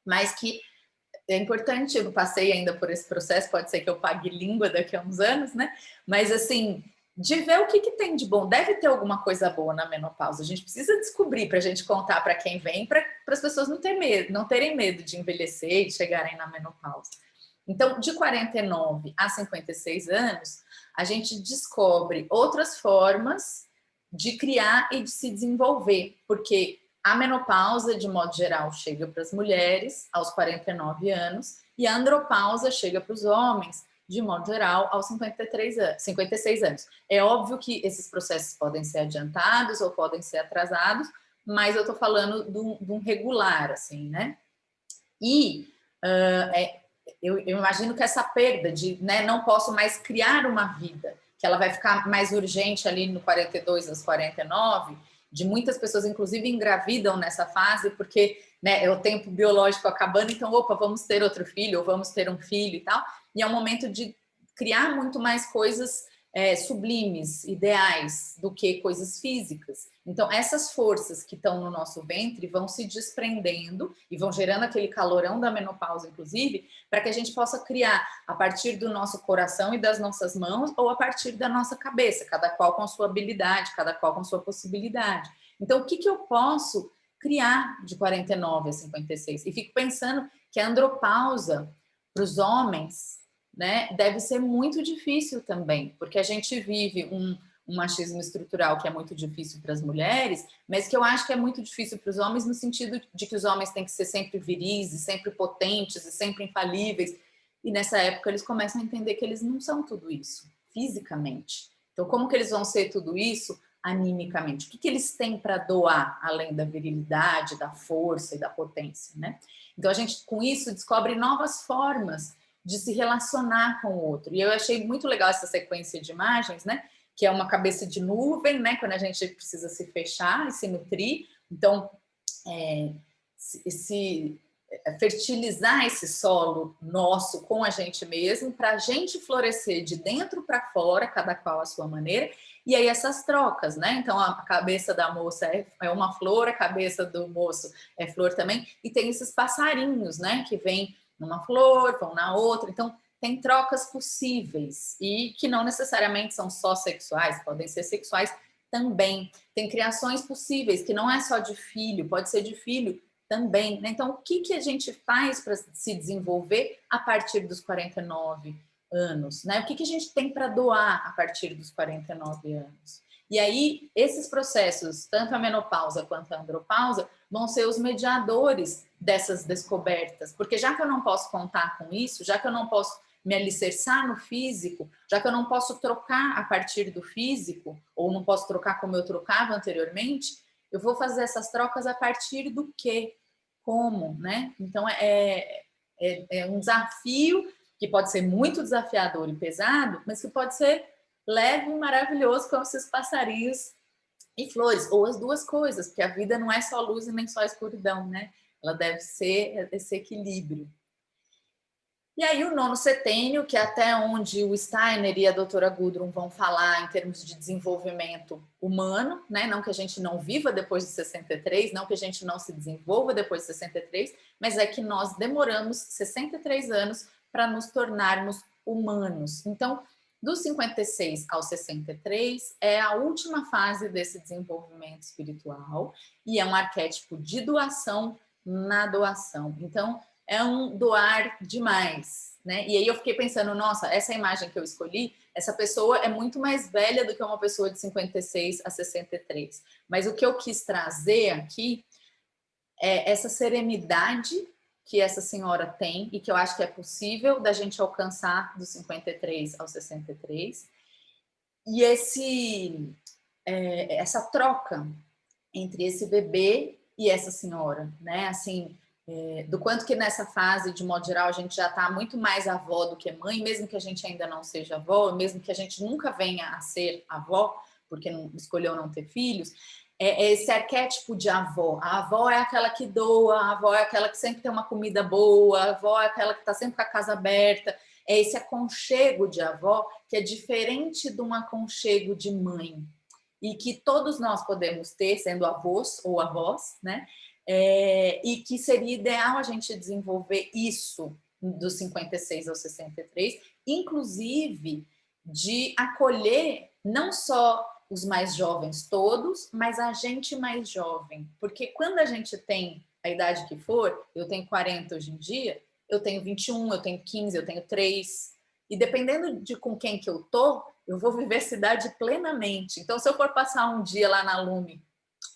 mas que é importante. Eu passei ainda por esse processo, pode ser que eu pague língua daqui a uns anos, né? Mas assim, de ver o que tem de bom. Deve ter alguma coisa boa na menopausa. A gente precisa descobrir para a gente contar para quem vem, para as pessoas não terem medo de envelhecer e de chegarem na menopausa. Então, de 49 a 56 anos, a gente descobre outras formas de criar e de se desenvolver, porque a menopausa, de modo geral, chega para as mulheres aos 49 anos e a andropausa chega para os homens, de modo geral, aos 56 anos. É óbvio que esses processos podem ser adiantados ou podem ser atrasados, mas eu estou falando de um regular, assim, né? E eu imagino que essa perda de, né, não posso mais criar uma vida, que ela vai ficar mais urgente ali no 42 aos 49, de muitas pessoas, inclusive, engravidam nessa fase, porque, né, é o tempo biológico acabando, então, opa, vamos ter outro filho, ou vamos ter um filho e tal, e é um momento de criar muito mais coisas sublimes, ideais, do que coisas físicas. Então, essas forças que estão no nosso ventre vão se desprendendo e vão gerando aquele calorão da menopausa, inclusive, para que a gente possa criar a partir do nosso coração e das nossas mãos, ou a partir da nossa cabeça, cada qual com a sua habilidade, cada qual com a sua possibilidade. Então, o que eu posso criar de 49 a 56? E fico pensando que a andropausa para os homens, né, deve ser muito difícil também, porque a gente vive um machismo estrutural que é muito difícil para as mulheres, mas que eu acho que é muito difícil para os homens no sentido de que os homens têm que ser sempre viris, e sempre potentes, e sempre infalíveis, e nessa época eles começam a entender que eles não são tudo isso, fisicamente. Então, como que eles vão ser tudo isso animicamente? O que eles têm para doar, além da virilidade, da força e da potência, né? Então, a gente, com isso, descobre novas formas de se relacionar com o outro. E eu achei muito legal essa sequência de imagens, né? Que é uma cabeça de nuvem, né? Quando a gente precisa se fechar e se nutrir. Então, fertilizar esse solo nosso com a gente mesmo, para a gente florescer de dentro para fora, cada qual à sua maneira. E aí essas trocas, né? Então, a cabeça da moça é uma flor, a cabeça do moço é flor também. E tem esses passarinhos, né? Que vêm numa flor, vão na outra. Então, tem trocas possíveis e que não necessariamente são só sexuais, podem ser sexuais também. Tem criações possíveis, que não é só de filho, pode ser de filho também, né? Então, o que a gente faz para se desenvolver a partir dos 49 anos, né? O que a gente tem para doar a partir dos 49 anos? E aí, esses processos, tanto a menopausa quanto a andropausa, vão ser os mediadores dessas descobertas, porque já que eu não posso contar com isso, já que eu não posso me alicerçar no físico, já que eu não posso trocar a partir do físico, ou não posso trocar como eu trocava anteriormente, eu vou fazer essas trocas a partir do quê? Como, né? Então, é um desafio que pode ser muito desafiador e pesado, mas que pode ser leve e maravilhoso, como esses passarinhos e flores, ou as duas coisas, porque a vida não é só luz e nem só escuridão, né? Ela deve ser esse equilíbrio. E aí o nono setênio, que é até onde o Steiner e a doutora Gudrun vão falar em termos de desenvolvimento humano, né? Não que a gente não viva depois de 63, não que a gente não se desenvolva depois de 63, mas é que nós demoramos 63 anos para nos tornarmos humanos. Então, dos 56 aos 63 é a última fase desse desenvolvimento espiritual e é um arquétipo de doação na doação. Então, é um doar demais, né? E aí eu fiquei pensando, nossa, essa imagem que eu escolhi, essa pessoa é muito mais velha do que uma pessoa de 56 a 63. Mas o que eu quis trazer aqui é essa serenidade que essa senhora tem e que eu acho que é possível da gente alcançar dos 53 aos 63. E essa troca entre esse bebê e essa senhora, né? Assim, do quanto que nessa fase, de modo geral, a gente já está muito mais avó do que mãe, mesmo que a gente ainda não seja avó, mesmo que a gente nunca venha a ser avó, porque não escolheu não ter filhos, é esse arquétipo de avó. A avó é aquela que doa, a avó é aquela que sempre tem uma comida boa, a avó é aquela que está sempre com a casa aberta. É esse aconchego de avó que é diferente de um aconchego de mãe. E que todos nós podemos ter, sendo avós ou avós, né? E que seria ideal a gente desenvolver isso dos 56 aos 63, inclusive de acolher não só os mais jovens todos, mas a gente mais jovem. Porque quando a gente tem a idade que for, eu tenho 40 hoje em dia, eu tenho 21, eu tenho 15, eu tenho 3, e dependendo de com quem que eu tô, eu vou viver essa idade plenamente. Então, se eu for passar um dia lá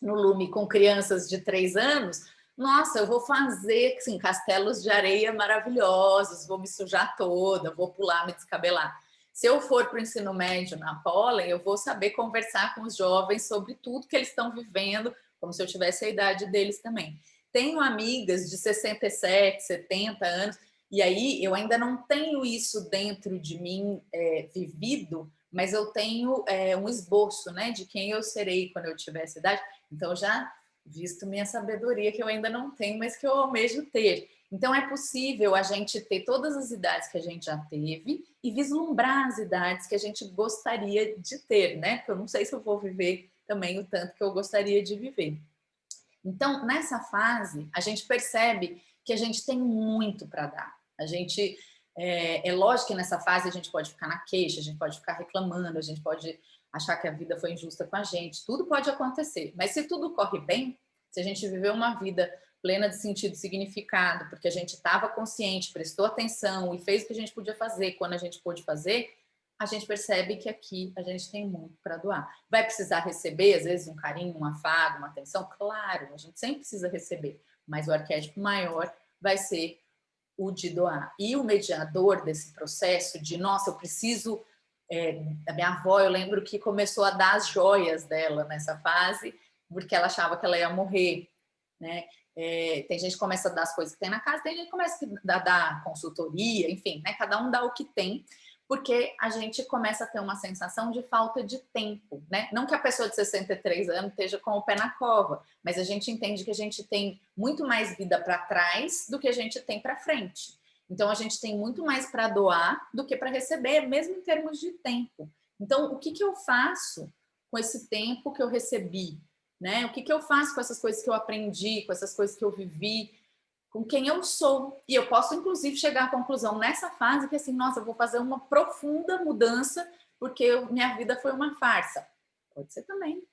no Lume com crianças de 3 anos, nossa, eu vou fazer assim, castelos de areia maravilhosos, vou me sujar toda, vou pular, me descabelar. Se eu for para o ensino médio na Pollen, eu vou saber conversar com os jovens sobre tudo que eles estão vivendo, como se eu tivesse a idade deles também. Tenho amigas de 67, 70 anos, e aí eu ainda não tenho isso dentro de mim vivido, mas eu tenho um esboço, né, de quem eu serei quando eu tiver essa idade. Então, eu já visto minha sabedoria, que eu ainda não tenho, mas que eu almejo ter. Então, é possível a gente ter todas as idades que a gente já teve e vislumbrar as idades que a gente gostaria de ter, né? Porque eu não sei se eu vou viver também o tanto que eu gostaria de viver. Então, nessa fase, a gente percebe que a gente tem muito para dar. A gente, é lógico que nessa fase a gente pode ficar na queixa, a gente pode ficar reclamando, a gente pode achar que a vida foi injusta com a gente, tudo pode acontecer. Mas se tudo corre bem, se a gente viveu uma vida plena de sentido e significado, porque a gente estava consciente, prestou atenção e fez o que a gente podia fazer quando a gente pôde fazer, a gente percebe que aqui a gente tem muito para doar. Vai precisar receber, às vezes, um carinho, um afago, uma atenção? Claro, a gente sempre precisa receber, mas o arquétipo maior vai ser o de doar. E o mediador desse processo de, nossa, eu preciso... a minha avó, eu lembro que começou a dar as joias dela nessa fase, porque ela achava que ela ia morrer, né? Tem gente que começa a dar as coisas que tem na casa, tem gente que começa a dar consultoria, enfim, né? Cada um dá o que tem, porque a gente começa a ter uma sensação de falta de tempo, né? Não que a pessoa de 63 anos esteja com o pé na cova, mas a gente entende que a gente tem muito mais vida para trás do que a gente tem para frente. Então, a gente tem muito mais para doar do que para receber, mesmo em termos de tempo. Então, o que eu faço com esse tempo que eu recebi? Né? O que eu faço com essas coisas que eu aprendi, com essas coisas que eu vivi, com quem eu sou? E eu posso, inclusive, chegar à conclusão nessa fase que, assim, nossa, eu vou fazer uma profunda mudança porque minha vida foi uma farsa. Pode ser também.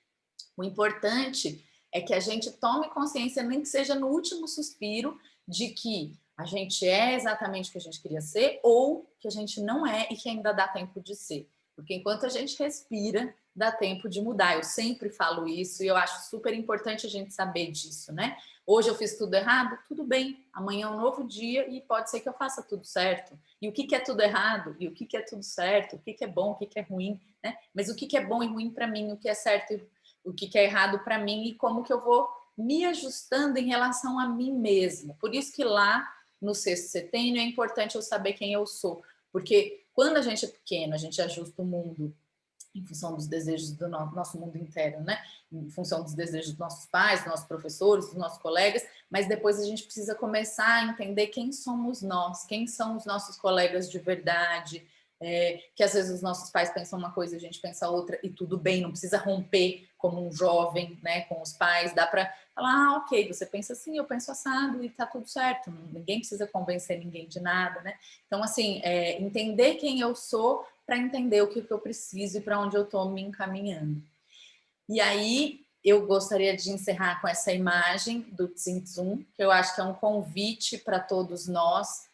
O importante é que a gente tome consciência, nem que seja no último suspiro, de que a gente é exatamente o que a gente queria ser ou que a gente não é e que ainda dá tempo de ser. Porque enquanto a gente respira, dá tempo de mudar. Eu sempre falo isso e eu acho super importante a gente saber disso, né? Hoje eu fiz tudo errado? Tudo bem. Amanhã é um novo dia e pode ser que eu faça tudo certo. E o que é tudo errado? E o que é tudo certo? O que é bom? O que é ruim? Né? Mas o que é bom e ruim para mim? O que é certo e o que é errado para mim? E como que eu vou me ajustando em relação a mim mesma? Por isso que lá no sexto setênio é importante eu saber quem eu sou. Porque quando a gente é pequeno, a gente ajusta o mundo em função dos desejos do nosso mundo inteiro, né? Em função dos desejos dos nossos pais, dos nossos professores, dos nossos colegas, mas depois a gente precisa começar a entender quem somos nós, quem são os nossos colegas de verdade, que às vezes os nossos pais pensam uma coisa e a gente pensa outra, e tudo bem, não precisa romper como um jovem, né, com os pais, dá para falar, ok, você pensa assim, eu penso assado e tá tudo certo, ninguém precisa convencer ninguém de nada, né? Então, assim, entender quem eu sou para entender o que eu preciso e para onde eu estou me encaminhando. E aí, eu gostaria de encerrar com essa imagem do Tzimtzum, que eu acho que é um convite para todos nós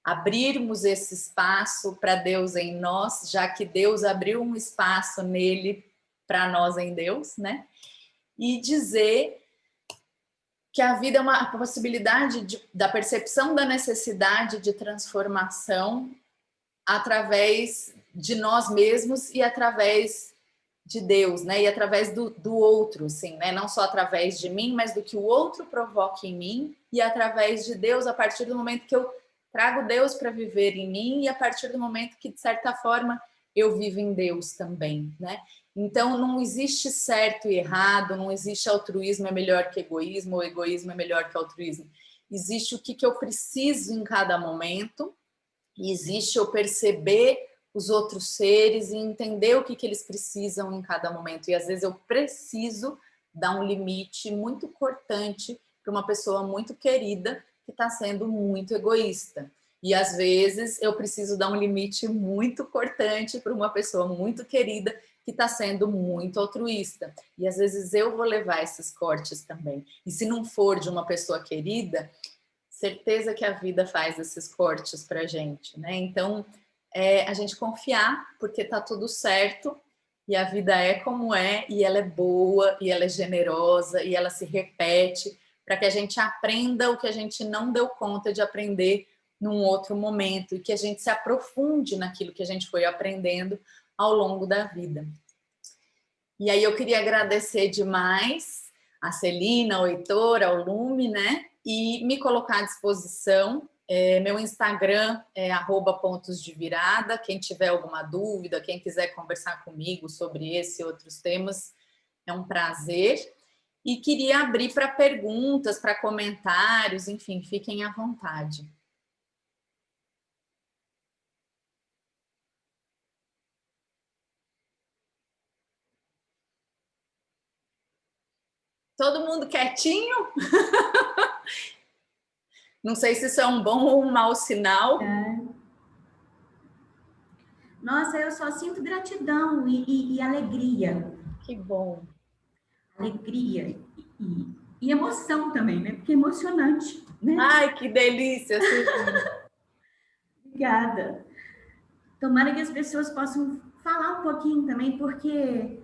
abrirmos esse espaço para Deus em nós, já que Deus abriu um espaço nele para nós em Deus, né? E dizer que a vida é uma possibilidade da percepção da necessidade de transformação através de nós mesmos e através de Deus, né? E através do outro, assim, né? Não só através de mim, mas do que o outro provoca em mim e através de Deus, a partir do momento que eu trago Deus para viver em mim e a partir do momento que, de certa forma, eu vivo em Deus também, né? Então, não existe certo e errado, não existe altruísmo é melhor que egoísmo ou egoísmo é melhor que altruísmo. Existe o que eu preciso em cada momento e existe eu perceber os outros seres e entender o que eles precisam em cada momento. E às vezes eu preciso dar um limite muito cortante para uma pessoa muito querida que está sendo muito egoísta. E às vezes eu preciso dar um limite muito cortante para uma pessoa muito querida que está sendo muito altruísta. E às vezes eu vou levar esses cortes também. E se não for de uma pessoa querida, certeza que a vida faz esses cortes para a gente, né? Então, a gente confiar, porque tá tudo certo, e a vida é como é, e ela é boa, e ela é generosa, e ela se repete, para que a gente aprenda o que a gente não deu conta de aprender num outro momento, e que a gente se aprofunde naquilo que a gente foi aprendendo ao longo da vida. E aí eu queria agradecer demais a Celina, ao Heitor, ao Lume, né? E me colocar à disposição Meu Instagram é @pontosdevirada. Quem tiver alguma dúvida, quem quiser conversar comigo sobre esse e outros temas, é um prazer. E queria abrir para perguntas, para comentários, enfim, fiquem à vontade. Todo mundo quietinho? Não sei se isso é um bom ou um mau sinal. Nossa, eu só sinto gratidão e alegria. Que bom. Alegria e emoção também, né? Porque é emocionante, né? Ai, que delícia! Obrigada. Tomara que as pessoas possam falar um pouquinho também, porque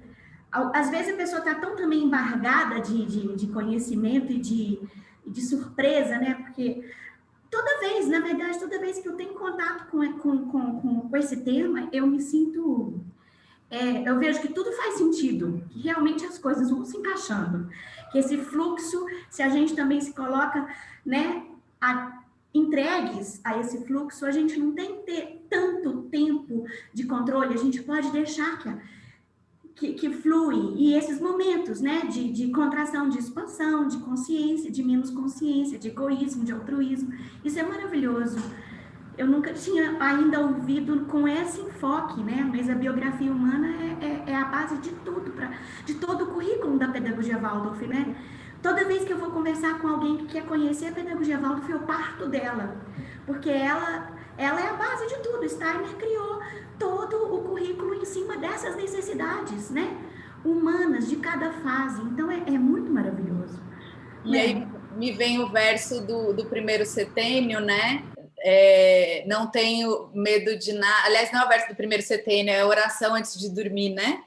às vezes a pessoa está tão também embargada de conhecimento e de surpresa, né? Porque toda vez, na verdade, toda vez que eu tenho contato com esse tema, eu me sinto... eu vejo que tudo faz sentido, que realmente as coisas vão se encaixando. Que esse fluxo, se a gente também se coloca, né, entregues a esse fluxo, a gente não tem que ter tanto tempo de controle, a gente pode deixar que flui. E esses momentos, né, de contração, de expansão, de consciência, de menos consciência, de egoísmo, de altruísmo, isso é maravilhoso. Eu nunca tinha ainda ouvido com esse enfoque, né? Mas a biografia humana é a base de tudo, de todo o currículo da pedagogia Waldorf, né? Toda vez que eu vou conversar com alguém que quer conhecer a pedagogia Waldorf, eu parto dela, porque ela é a base de tudo. Steiner criou todo o currículo em cima dessas necessidades, né? Humanas de cada fase. Então é muito maravilhoso. E aí me vem o verso do primeiro setênio, né? Não tenho medo de nada. Aliás, não é o verso do primeiro setênio, é a oração antes de dormir, né?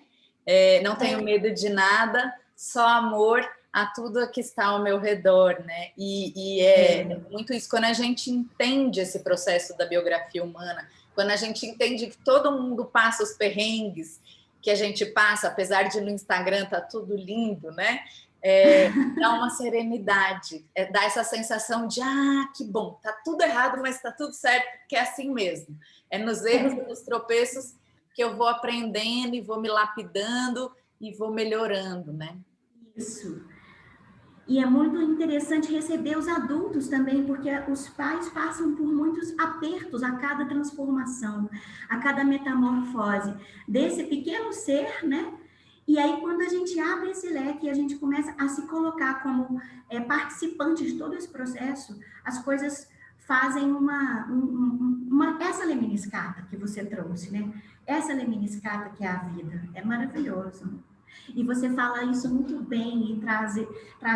Não tenho medo de nada, só amor a tudo que está ao meu redor, né? E muito isso, quando a gente entende esse processo da biografia humana, quando a gente entende que todo mundo passa os perrengues que a gente passa, apesar de no Instagram tá tudo lindo, né? Dá uma serenidade, dá essa sensação de que bom, tá tudo errado, mas tá tudo certo, porque é assim mesmo. É nos erros e nos tropeços que eu vou aprendendo e vou me lapidando e vou melhorando, né? Isso. E é muito interessante receber os adultos também, porque os pais passam por muitos apertos a cada transformação, a cada metamorfose desse pequeno ser, né? E aí, quando a gente abre esse leque e a gente começa a se colocar como participante de todo esse processo, as coisas fazem essa lemniscata que você trouxe, né? Essa lemniscata que é a vida. É maravilhoso. E você fala isso muito bem e traz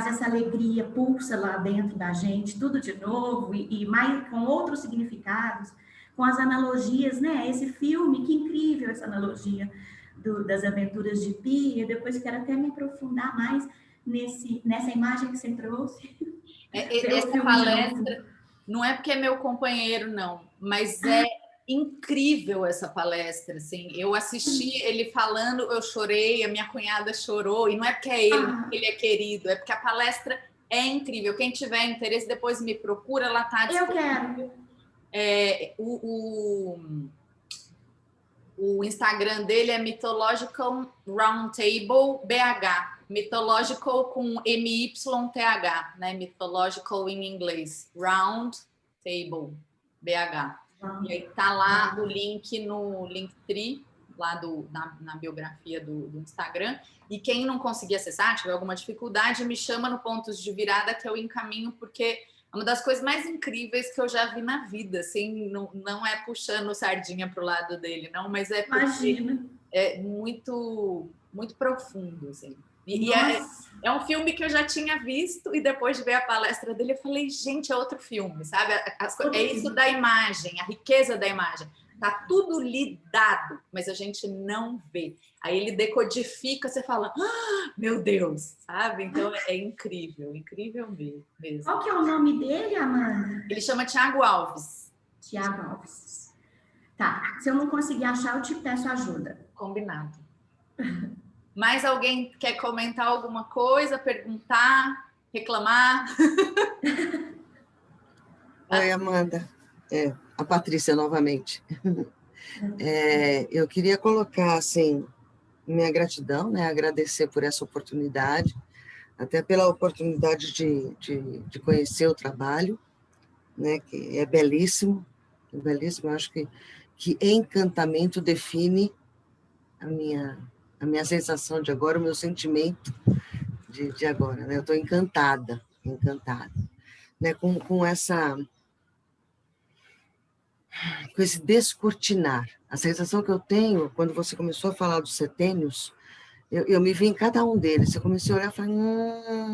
essa alegria, pulsa lá dentro da gente, tudo de novo e mais com outros significados, com as analogias, né? Esse filme, que incrível essa analogia das aventuras de Pi. Eu depois quero até me aprofundar mais nessa imagem que você trouxe. Essa palestra não é porque é meu companheiro, não, mas é incrível essa palestra, assim. Eu assisti ele falando, eu chorei, a minha cunhada chorou, e não é porque é ele, ele é querido, é porque a palestra é incrível. Quem tiver interesse, depois me procura, ela tá disponível. Eu quero. O Instagram dele é Mythological Roundtable BH. Mythological com MYTH, né? Mythological em inglês. Round Table BH. E aí tá lá o link no Linktree, lá na biografia do Instagram. E quem não conseguir acessar, tiver alguma dificuldade, me chama no Pontos de Virada que eu encaminho, porque uma das coisas mais incríveis que eu já vi na vida, assim, não é puxando sardinha para o lado dele, não, mas é muito, muito profundo, assim. E é um filme que eu já tinha visto e depois de ver a palestra dele eu falei, gente, é outro filme, sabe? É isso da imagem, a riqueza da imagem. Tá tudo lidado, mas a gente não vê. Aí ele decodifica, você fala, meu Deus, sabe? Então é incrível, incrível mesmo. Qual que é o nome dele, Amanda? Ele chama Thiago Alves. Thiago Alves. Tá, se eu não conseguir achar, eu te peço ajuda. Combinado. Mais alguém quer comentar alguma coisa, perguntar, reclamar? Oi, Amanda. A Patrícia novamente. Eu queria colocar, assim, minha gratidão, né? Agradecer por essa oportunidade, até pela oportunidade de conhecer o trabalho, né? Que é belíssimo, belíssimo. Eu acho que encantamento define a minha sensação de agora, o meu sentimento de agora, né? Eu estou encantada, né? Com esse descortinar. A sensação que eu tenho, quando você começou a falar dos setênios, eu me vi em cada um deles. Eu comecei a olhar e falei,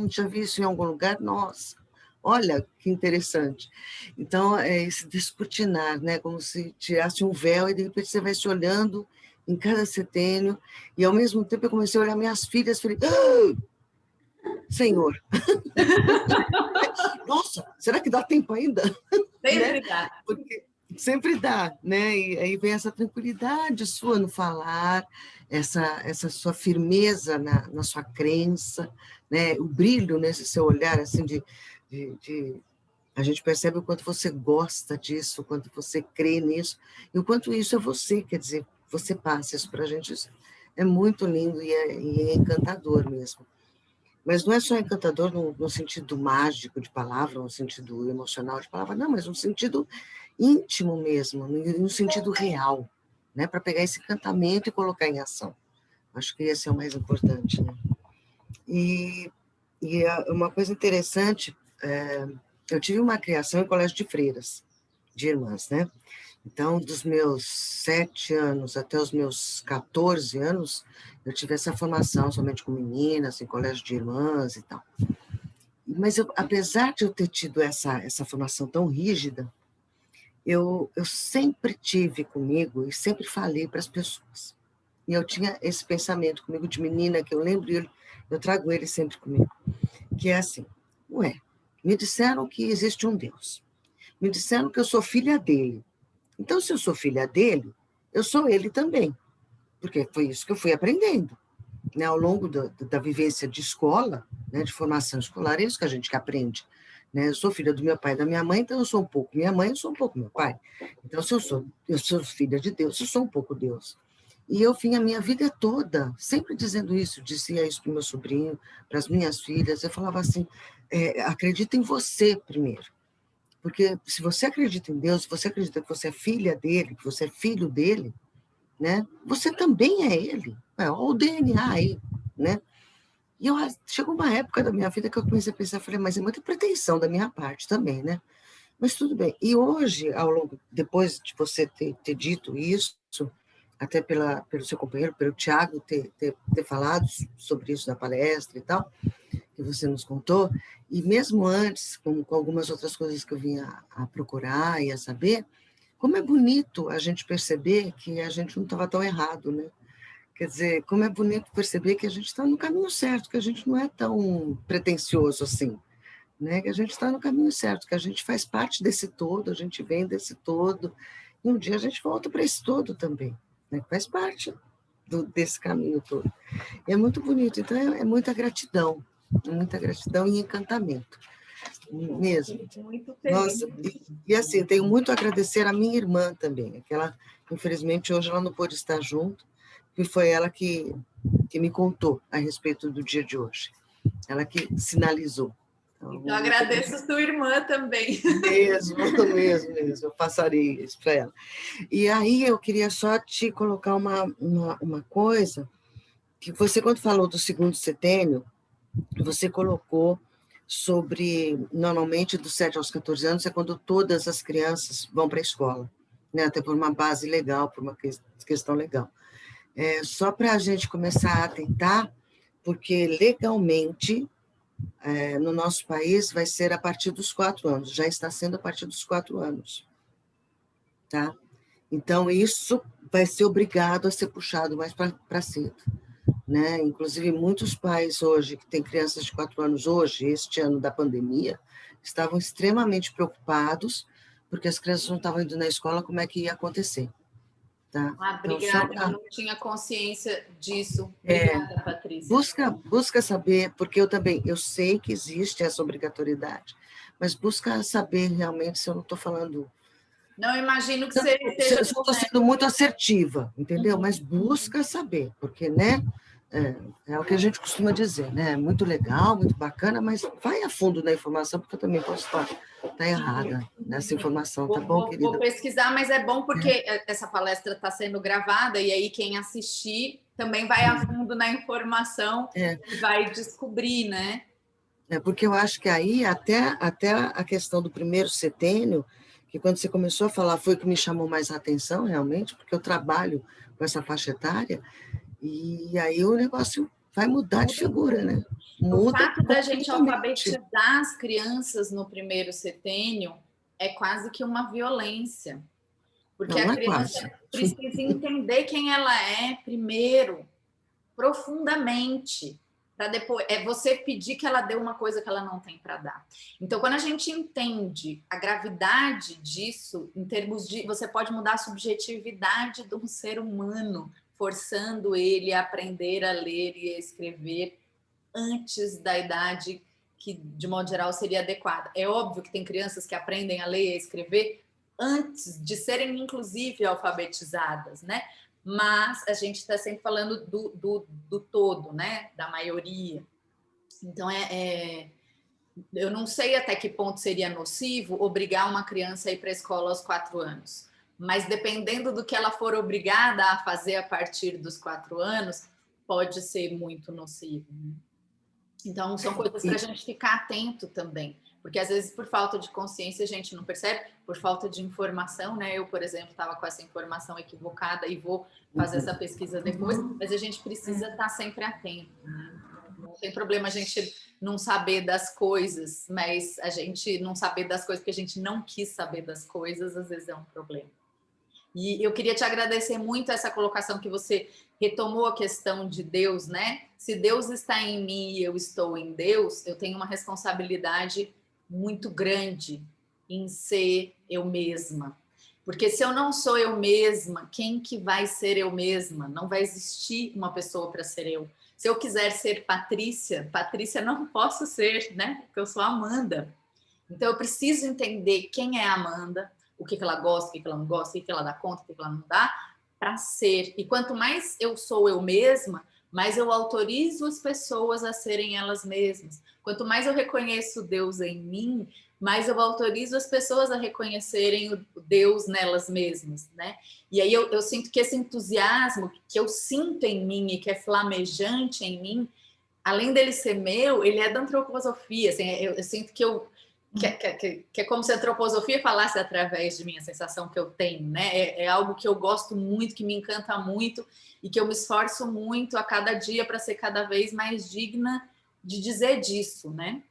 já vi isso em algum lugar? Nossa, olha que interessante. Então, é esse descortinar, né? Como se tirasse um véu e, de repente, você vai se olhando em cada setênio, e, ao mesmo tempo, eu comecei a olhar minhas filhas e falei, Senhor, nossa, será que dá tempo ainda? Sempre Né? dá. Porque sempre dá, né? E aí vem essa tranquilidade sua no falar, essa sua firmeza na sua crença, né? O brilho nesse seu olhar, assim, a gente percebe o quanto você gosta disso, o quanto você crê nisso, e o quanto isso é você, quer dizer, você passa isso para a gente, isso é muito lindo e é encantador mesmo. Mas não é só encantador no sentido mágico de palavra, no sentido emocional de palavra, não, mas no sentido íntimo mesmo, no sentido real, né? Para pegar esse encantamento e colocar em ação. Acho que esse é o mais importante, né? E uma coisa interessante, eu tive uma criação em colégio de freiras, de irmãs, né? Então, dos meus 7 anos até os meus 14 anos, eu tive essa formação somente com meninas, em colégio de irmãs e tal. Mas, apesar de eu ter tido essa formação tão rígida, eu sempre tive comigo e sempre falei para as pessoas. E eu tinha esse pensamento comigo de menina, que eu lembro, eu trago ele sempre comigo, que é assim, me disseram que existe um Deus, me disseram que eu sou filha dele. Então, se eu sou filha dele, eu sou ele também, porque foi isso que eu fui aprendendo, né, ao longo da vivência de escola, né, de formação escolar, é isso que a gente aprende. Né? Eu sou filha do meu pai e da minha mãe, então eu sou um pouco minha mãe, eu sou um pouco meu pai. Então, se eu sou filha de Deus, eu sou um pouco Deus. E eu vim a minha vida toda sempre dizendo isso, dizia isso para o meu sobrinho, para as minhas filhas, eu falava assim, acredita em você primeiro. Porque se você acredita em Deus, se você acredita que você é filha dele, que você é filho dele, né? Você também é ele. Olha o DNA aí, né? E chegou uma época da minha vida que eu comecei a pensar, falei, mas é muita pretensão da minha parte também, né? Mas tudo bem. E hoje, depois de você ter dito isso, até pelo seu companheiro, pelo Tiago, ter falado sobre isso na palestra e tal, que você nos contou, e mesmo antes, com algumas outras coisas que eu vinha a procurar e a saber, como é bonito a gente perceber que a gente não estava tão errado, né? Quer dizer, como é bonito perceber que a gente está no caminho certo, que a gente não é tão pretensioso assim, né? Que a gente está no caminho certo, que a gente faz parte desse todo, a gente vem desse todo, e um dia a gente volta para esse todo também, né? Faz parte desse caminho todo. E é muito bonito, então é muita gratidão e encantamento, mesmo. Muito feliz. Nossa, e assim, tenho muito a agradecer a minha irmã também, que ela, infelizmente, hoje ela não pôde estar junto, e foi ela que me contou a respeito do dia de hoje, ela que sinalizou. Então, agradeço a sua irmã também. Mesmo, eu passarei isso para ela. E aí eu queria só te colocar uma coisa, que você, quando falou do segundo setênio, você colocou sobre, normalmente, dos 7 aos 14 anos, é quando todas as crianças vão para a escola, né? Até por uma base legal, por uma questão legal. Só para a gente começar a atentar, porque legalmente, no nosso país, vai ser a partir dos 4 anos, já está sendo a partir dos 4 anos. Tá? Então, isso vai ser obrigado a ser puxado mais para cedo. Né? Inclusive, muitos pais hoje, que têm crianças de 4 anos hoje, este ano da pandemia, estavam extremamente preocupados, porque as crianças não estavam indo na escola, como é que ia acontecer. Tá? Obrigada, então, eu não tinha consciência disso. Obrigada, Patrícia. Busca saber, porque eu sei que existe essa obrigatoriedade, mas busca saber realmente se eu não estou falando Não imagino que seja... Eu estou sendo muito assertiva, entendeu? Mas busca saber, porque, né? É o que a gente costuma dizer, né? É muito legal, muito bacana, mas vai a fundo na informação, porque eu também posso estar errada nessa informação, tá bom, querida? Vou pesquisar, mas é bom porque essa palestra está sendo gravada e aí quem assistir também vai a fundo na informação e vai descobrir, né? Porque eu acho que aí, até a questão do primeiro setênio, que quando você começou a falar, foi o que me chamou mais a atenção, realmente, porque eu trabalho com essa faixa etária, e aí o negócio vai mudar de figura, né? O fato da gente alfabetizar as crianças no primeiro setênio é quase que uma violência, porque a criança precisa entender quem ela é primeiro, profundamente, para depois você pedir que ela dê uma coisa que ela não tem para dar. Então, quando a gente entende a gravidade disso, em termos de você pode mudar a subjetividade de um ser humano, forçando ele a aprender a ler e a escrever antes da idade que, de modo geral, seria adequada. É óbvio que tem crianças que aprendem a ler e a escrever antes de serem, inclusive, alfabetizadas, né? Mas a gente está sempre falando do todo, né? Da maioria. Então, eu não sei até que ponto seria nocivo obrigar uma criança a ir para a escola aos 4 anos, mas dependendo do que ela for obrigada a fazer a partir dos 4 anos, pode ser muito nocivo, né? Então, são coisas para a gente ficar atento também, porque às vezes por falta de consciência a gente não percebe, por falta de informação, né? Eu, por exemplo, estava com essa informação equivocada e vou fazer essa pesquisa depois, mas a gente precisa estar sempre atento, né? Não tem problema a gente não saber das coisas, mas a gente não saber das coisas porque a gente não quis saber das coisas, às vezes é um problema. E eu queria te agradecer muito essa colocação que você retomou a questão de Deus, né? Se Deus está em mim e eu estou em Deus, eu tenho uma responsabilidade muito grande em ser eu mesma. Porque se eu não sou eu mesma, quem que vai ser eu mesma? Não vai existir uma pessoa para ser eu. Se eu quiser ser Patrícia, Patrícia não posso ser, né? Porque eu sou Amanda. Então eu preciso entender quem é a Amanda, o que ela gosta, o que ela não gosta, o que ela dá conta, o que ela não dá, para ser. E quanto mais eu sou eu mesma, mais eu autorizo as pessoas a serem elas mesmas. Quanto mais eu reconheço Deus em mim, mais eu autorizo as pessoas a reconhecerem o Deus nelas mesmas, né? E aí eu sinto que esse entusiasmo que eu sinto em mim e que é flamejante em mim, além dele ser meu, ele é da antroposofia. Assim, eu sinto que que é como se a antroposofia falasse através de mim, a sensação que eu tenho, né? É algo que eu gosto muito, que me encanta muito e que eu me esforço muito a cada dia para ser cada vez mais digna de dizer disso, né?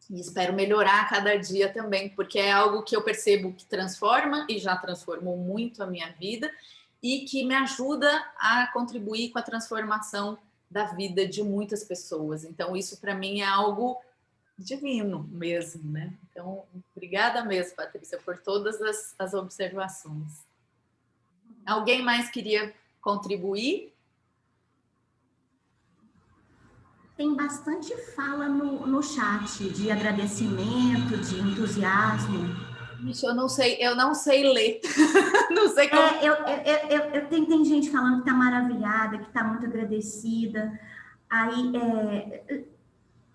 E espero melhorar a cada dia também, porque é algo que eu percebo que transforma e já transformou muito a minha vida e que me ajuda a contribuir com a transformação da vida de muitas pessoas. Então, isso para mim é algo divino mesmo, né? Então, obrigada mesmo, Patrícia, por todas as observações. Alguém mais queria contribuir? Tem bastante fala no chat de agradecimento, de entusiasmo. Ixi, eu não sei ler. Não sei como... Tem gente falando que está maravilhada, que está muito agradecida. Aí,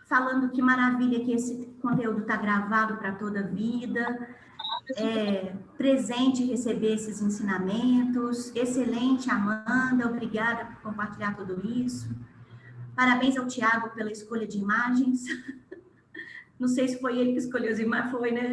falando que maravilha que esse conteúdo está gravado para toda a vida. Presente receber esses ensinamentos. Excelente, Amanda. Obrigada por compartilhar tudo isso. Parabéns ao Tiago pela escolha de imagens. Não sei se foi ele que escolheu as imagens, foi, né?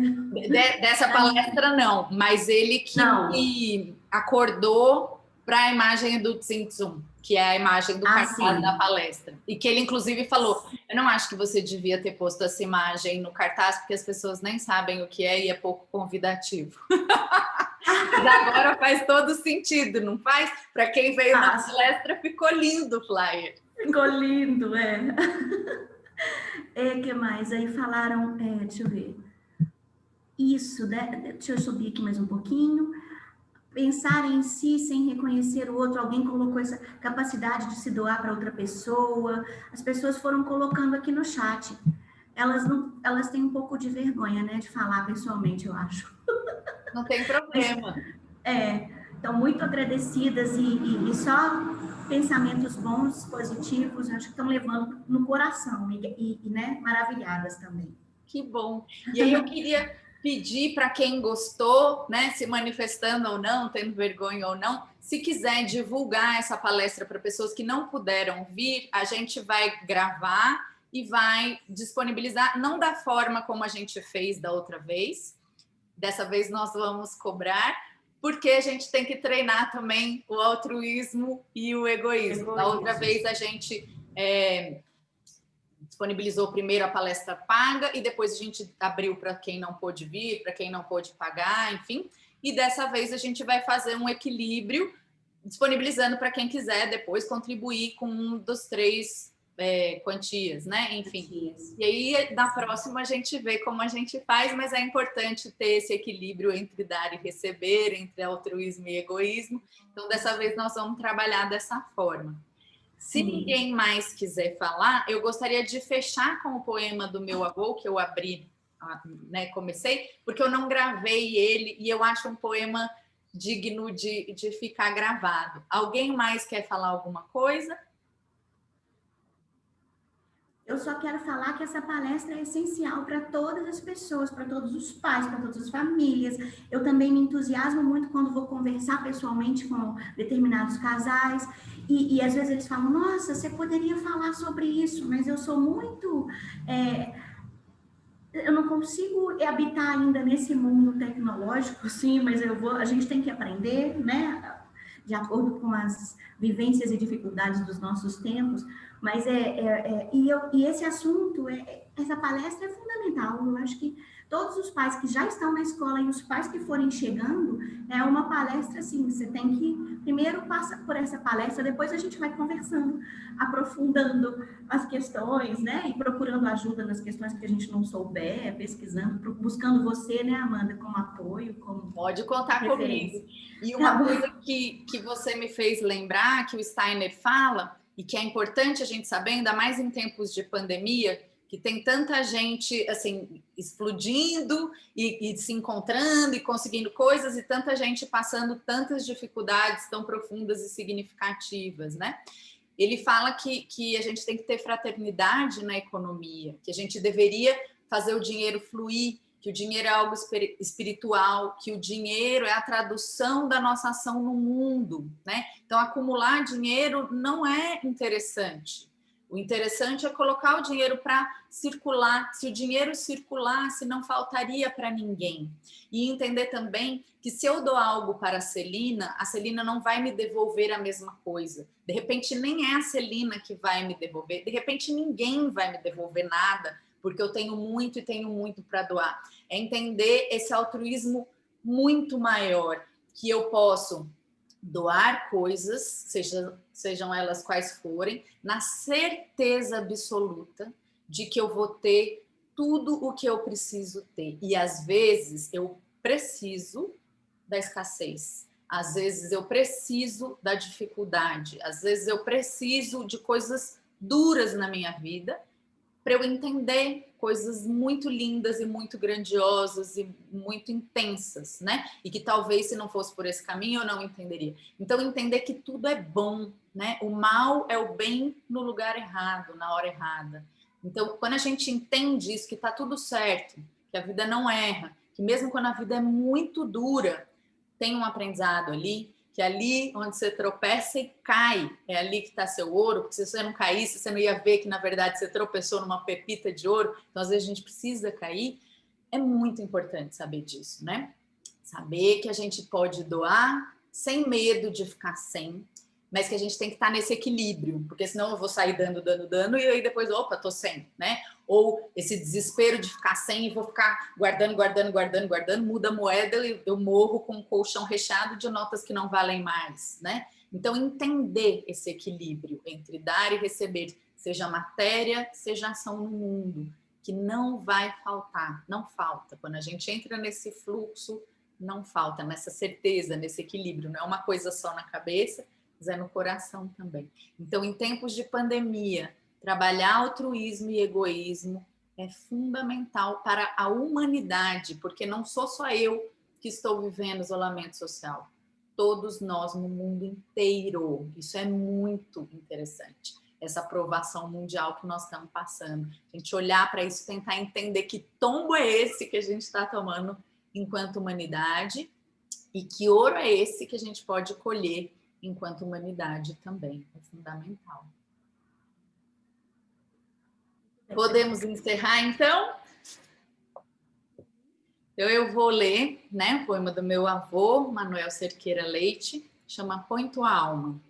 Dessa palestra, não. Mas ele que me acordou para a imagem do Tzimtzum, que é a imagem do cartaz da palestra. E que ele, inclusive, falou, eu não acho que você devia ter posto essa imagem no cartaz, porque as pessoas nem sabem o que é e é pouco convidativo. Mas agora faz todo sentido, não faz? Para quem veio na palestra, ficou lindo o flyer. Ficou lindo, que mais? Aí falaram, deixa eu ver. Isso, né? Deixa eu subir aqui mais um pouquinho. Pensar em si sem reconhecer o outro. Alguém colocou essa capacidade de se doar para outra pessoa. As pessoas foram colocando aqui no chat. Elas têm um pouco de vergonha, né? De falar pessoalmente, eu acho. Não tem problema. Então, muito agradecidas e só pensamentos bons, positivos, acho que estão levando no coração né, maravilhadas também. Que bom. E aí eu queria pedir para quem gostou, né, se manifestando ou não, tendo vergonha ou não, se quiser divulgar essa palestra para pessoas que não puderam vir, a gente vai gravar e vai disponibilizar, não da forma como a gente fez da outra vez. Dessa vez nós vamos cobrar, porque a gente tem que treinar também o altruísmo e o egoísmo. Da outra vez a gente disponibilizou primeiro a palestra paga e depois a gente abriu para quem não pôde vir, para quem não pôde pagar, enfim. E dessa vez a gente vai fazer um equilíbrio, disponibilizando para quem quiser depois contribuir com um dos 3 quantias, né? Enfim. E aí, na próxima, a gente vê como a gente faz, mas é importante ter esse equilíbrio entre dar e receber, entre altruísmo e egoísmo. Então, dessa vez, nós vamos trabalhar dessa forma. Se ninguém mais quiser falar, eu gostaria de fechar com o poema do meu avô, que eu abri, né, comecei, porque eu não gravei ele e eu acho um poema digno de ficar gravado. Alguém mais quer falar alguma coisa? Eu só quero falar que essa palestra é essencial para todas as pessoas, para todos os pais, para todas as famílias. Eu também me entusiasmo muito quando vou conversar pessoalmente com determinados casais e às vezes eles falam, nossa, você poderia falar sobre isso, mas eu sou muito... eu não consigo habitar ainda nesse mundo tecnológico, sim, mas a gente tem que aprender, né? De acordo com as vivências e dificuldades dos nossos tempos, mas e esse assunto, essa palestra é fundamental. Eu acho que todos os pais que já estão na escola e os pais que forem chegando, é uma palestra assim, você tem que primeiro passa por essa palestra, depois a gente vai conversando, aprofundando as questões, né, e procurando ajuda nas questões que a gente não souber, pesquisando, buscando você, né, Amanda, como apoio, como pode contar comigo. E uma coisa que você me fez lembrar, que o Steiner fala, e que é importante a gente saber, ainda mais em tempos de pandemia, que tem tanta gente assim explodindo e se encontrando e conseguindo coisas e tanta gente passando tantas dificuldades tão profundas e significativas, né? Ele fala que a gente tem que ter fraternidade na economia, que a gente deveria fazer o dinheiro fluir, que o dinheiro é algo espiritual, que o dinheiro é a tradução da nossa ação no mundo, né? Então, acumular dinheiro não é interessante. O interessante é colocar o dinheiro para circular. Se o dinheiro circulasse, não faltaria para ninguém. E entender também que se eu dou algo para a Celina não vai me devolver a mesma coisa. De repente, nem é a Celina que vai me devolver. De repente, ninguém vai me devolver nada, porque eu tenho muito e tenho muito para doar. É entender esse altruísmo muito maior, que eu posso doar coisas, sejam elas quais forem, na certeza absoluta de que eu vou ter tudo o que eu preciso ter. E às vezes eu preciso da escassez, às vezes eu preciso da dificuldade, às vezes eu preciso de coisas duras na minha vida para eu entender coisas muito lindas e muito grandiosas e muito intensas, né? E que talvez se não fosse por esse caminho eu não entenderia. Então entender que tudo é bom, né? O mal é o bem no lugar errado, na hora errada. Então quando a gente entende isso, que tá tudo certo, que a vida não erra, que mesmo quando a vida é muito dura, tem um aprendizado ali, que ali onde você tropeça e cai, é ali que está seu ouro, porque se você não caísse, você não ia ver que, na verdade, você tropeçou numa pepita de ouro. Então, às vezes, a gente precisa cair. É muito importante saber disso, né? Saber que a gente pode doar sem medo de ficar sem, mas que a gente tem que estar nesse equilíbrio, porque senão eu vou sair dando, e aí depois, opa, tô sem, né? Ou esse desespero de ficar sem e vou ficar guardando, muda a moeda, eu morro com um colchão recheado de notas que não valem mais, né? Então, entender esse equilíbrio entre dar e receber, seja matéria, seja ação no mundo, que não vai faltar, não falta. Quando a gente entra nesse fluxo, não falta, nessa certeza, nesse equilíbrio, não é uma coisa só na cabeça, mas é no coração também. Então, em tempos de pandemia, trabalhar altruísmo e egoísmo é fundamental para a humanidade, porque não sou só eu que estou vivendo isolamento social? Todos nós no mundo inteiro. Isso é muito interessante. Essa aprovação mundial que nós estamos passando. A gente olhar para isso, tentar entender que tombo é esse que a gente está tomando enquanto humanidade e que ouro é esse que a gente pode colher enquanto humanidade também. É fundamental. Podemos encerrar, então? Eu vou ler, né, o poema do meu avô, Manuel Cerqueira Leite, chama Põe Tua Alma.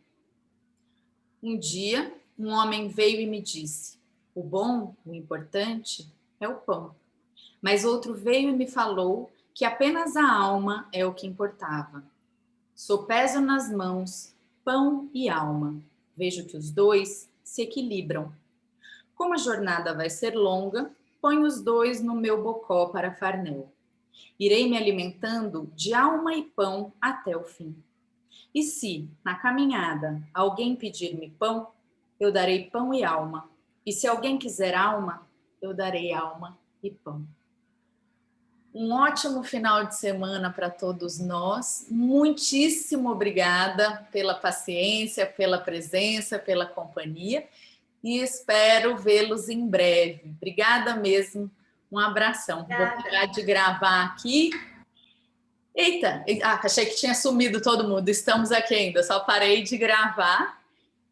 Um dia, um homem veio e me disse: o bom, o importante, é o pão. Mas outro veio e me falou que apenas a alma é o que importava. Sopeso nas mãos, pão e alma. Vejo que os dois se equilibram. Como a jornada vai ser longa, ponho os dois no meu bocó para farnel. Irei me alimentando de alma e pão até o fim. E se, na caminhada, alguém pedir-me pão, eu darei pão e alma. E se alguém quiser alma, eu darei alma e pão. Um ótimo final de semana para todos nós. Muitíssimo obrigada pela paciência, pela presença, pela companhia. E espero vê-los em breve. Obrigada mesmo. Um abração. Obrigada. Vou parar de gravar aqui. Eita, achei que tinha sumido todo mundo. Estamos aqui ainda, só parei de gravar.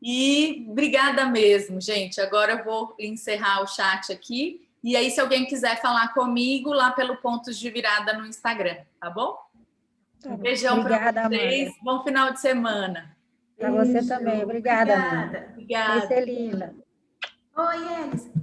E obrigada mesmo, gente. Agora eu vou encerrar o chat aqui. E aí, se alguém quiser falar comigo, lá pelo Pontos de Virada no Instagram, tá bom? Um beijão para vocês. Amanda. Bom final de semana. Para você também. Obrigada, Amanda. Obrigada. Oi, Celina. Oi, Elis.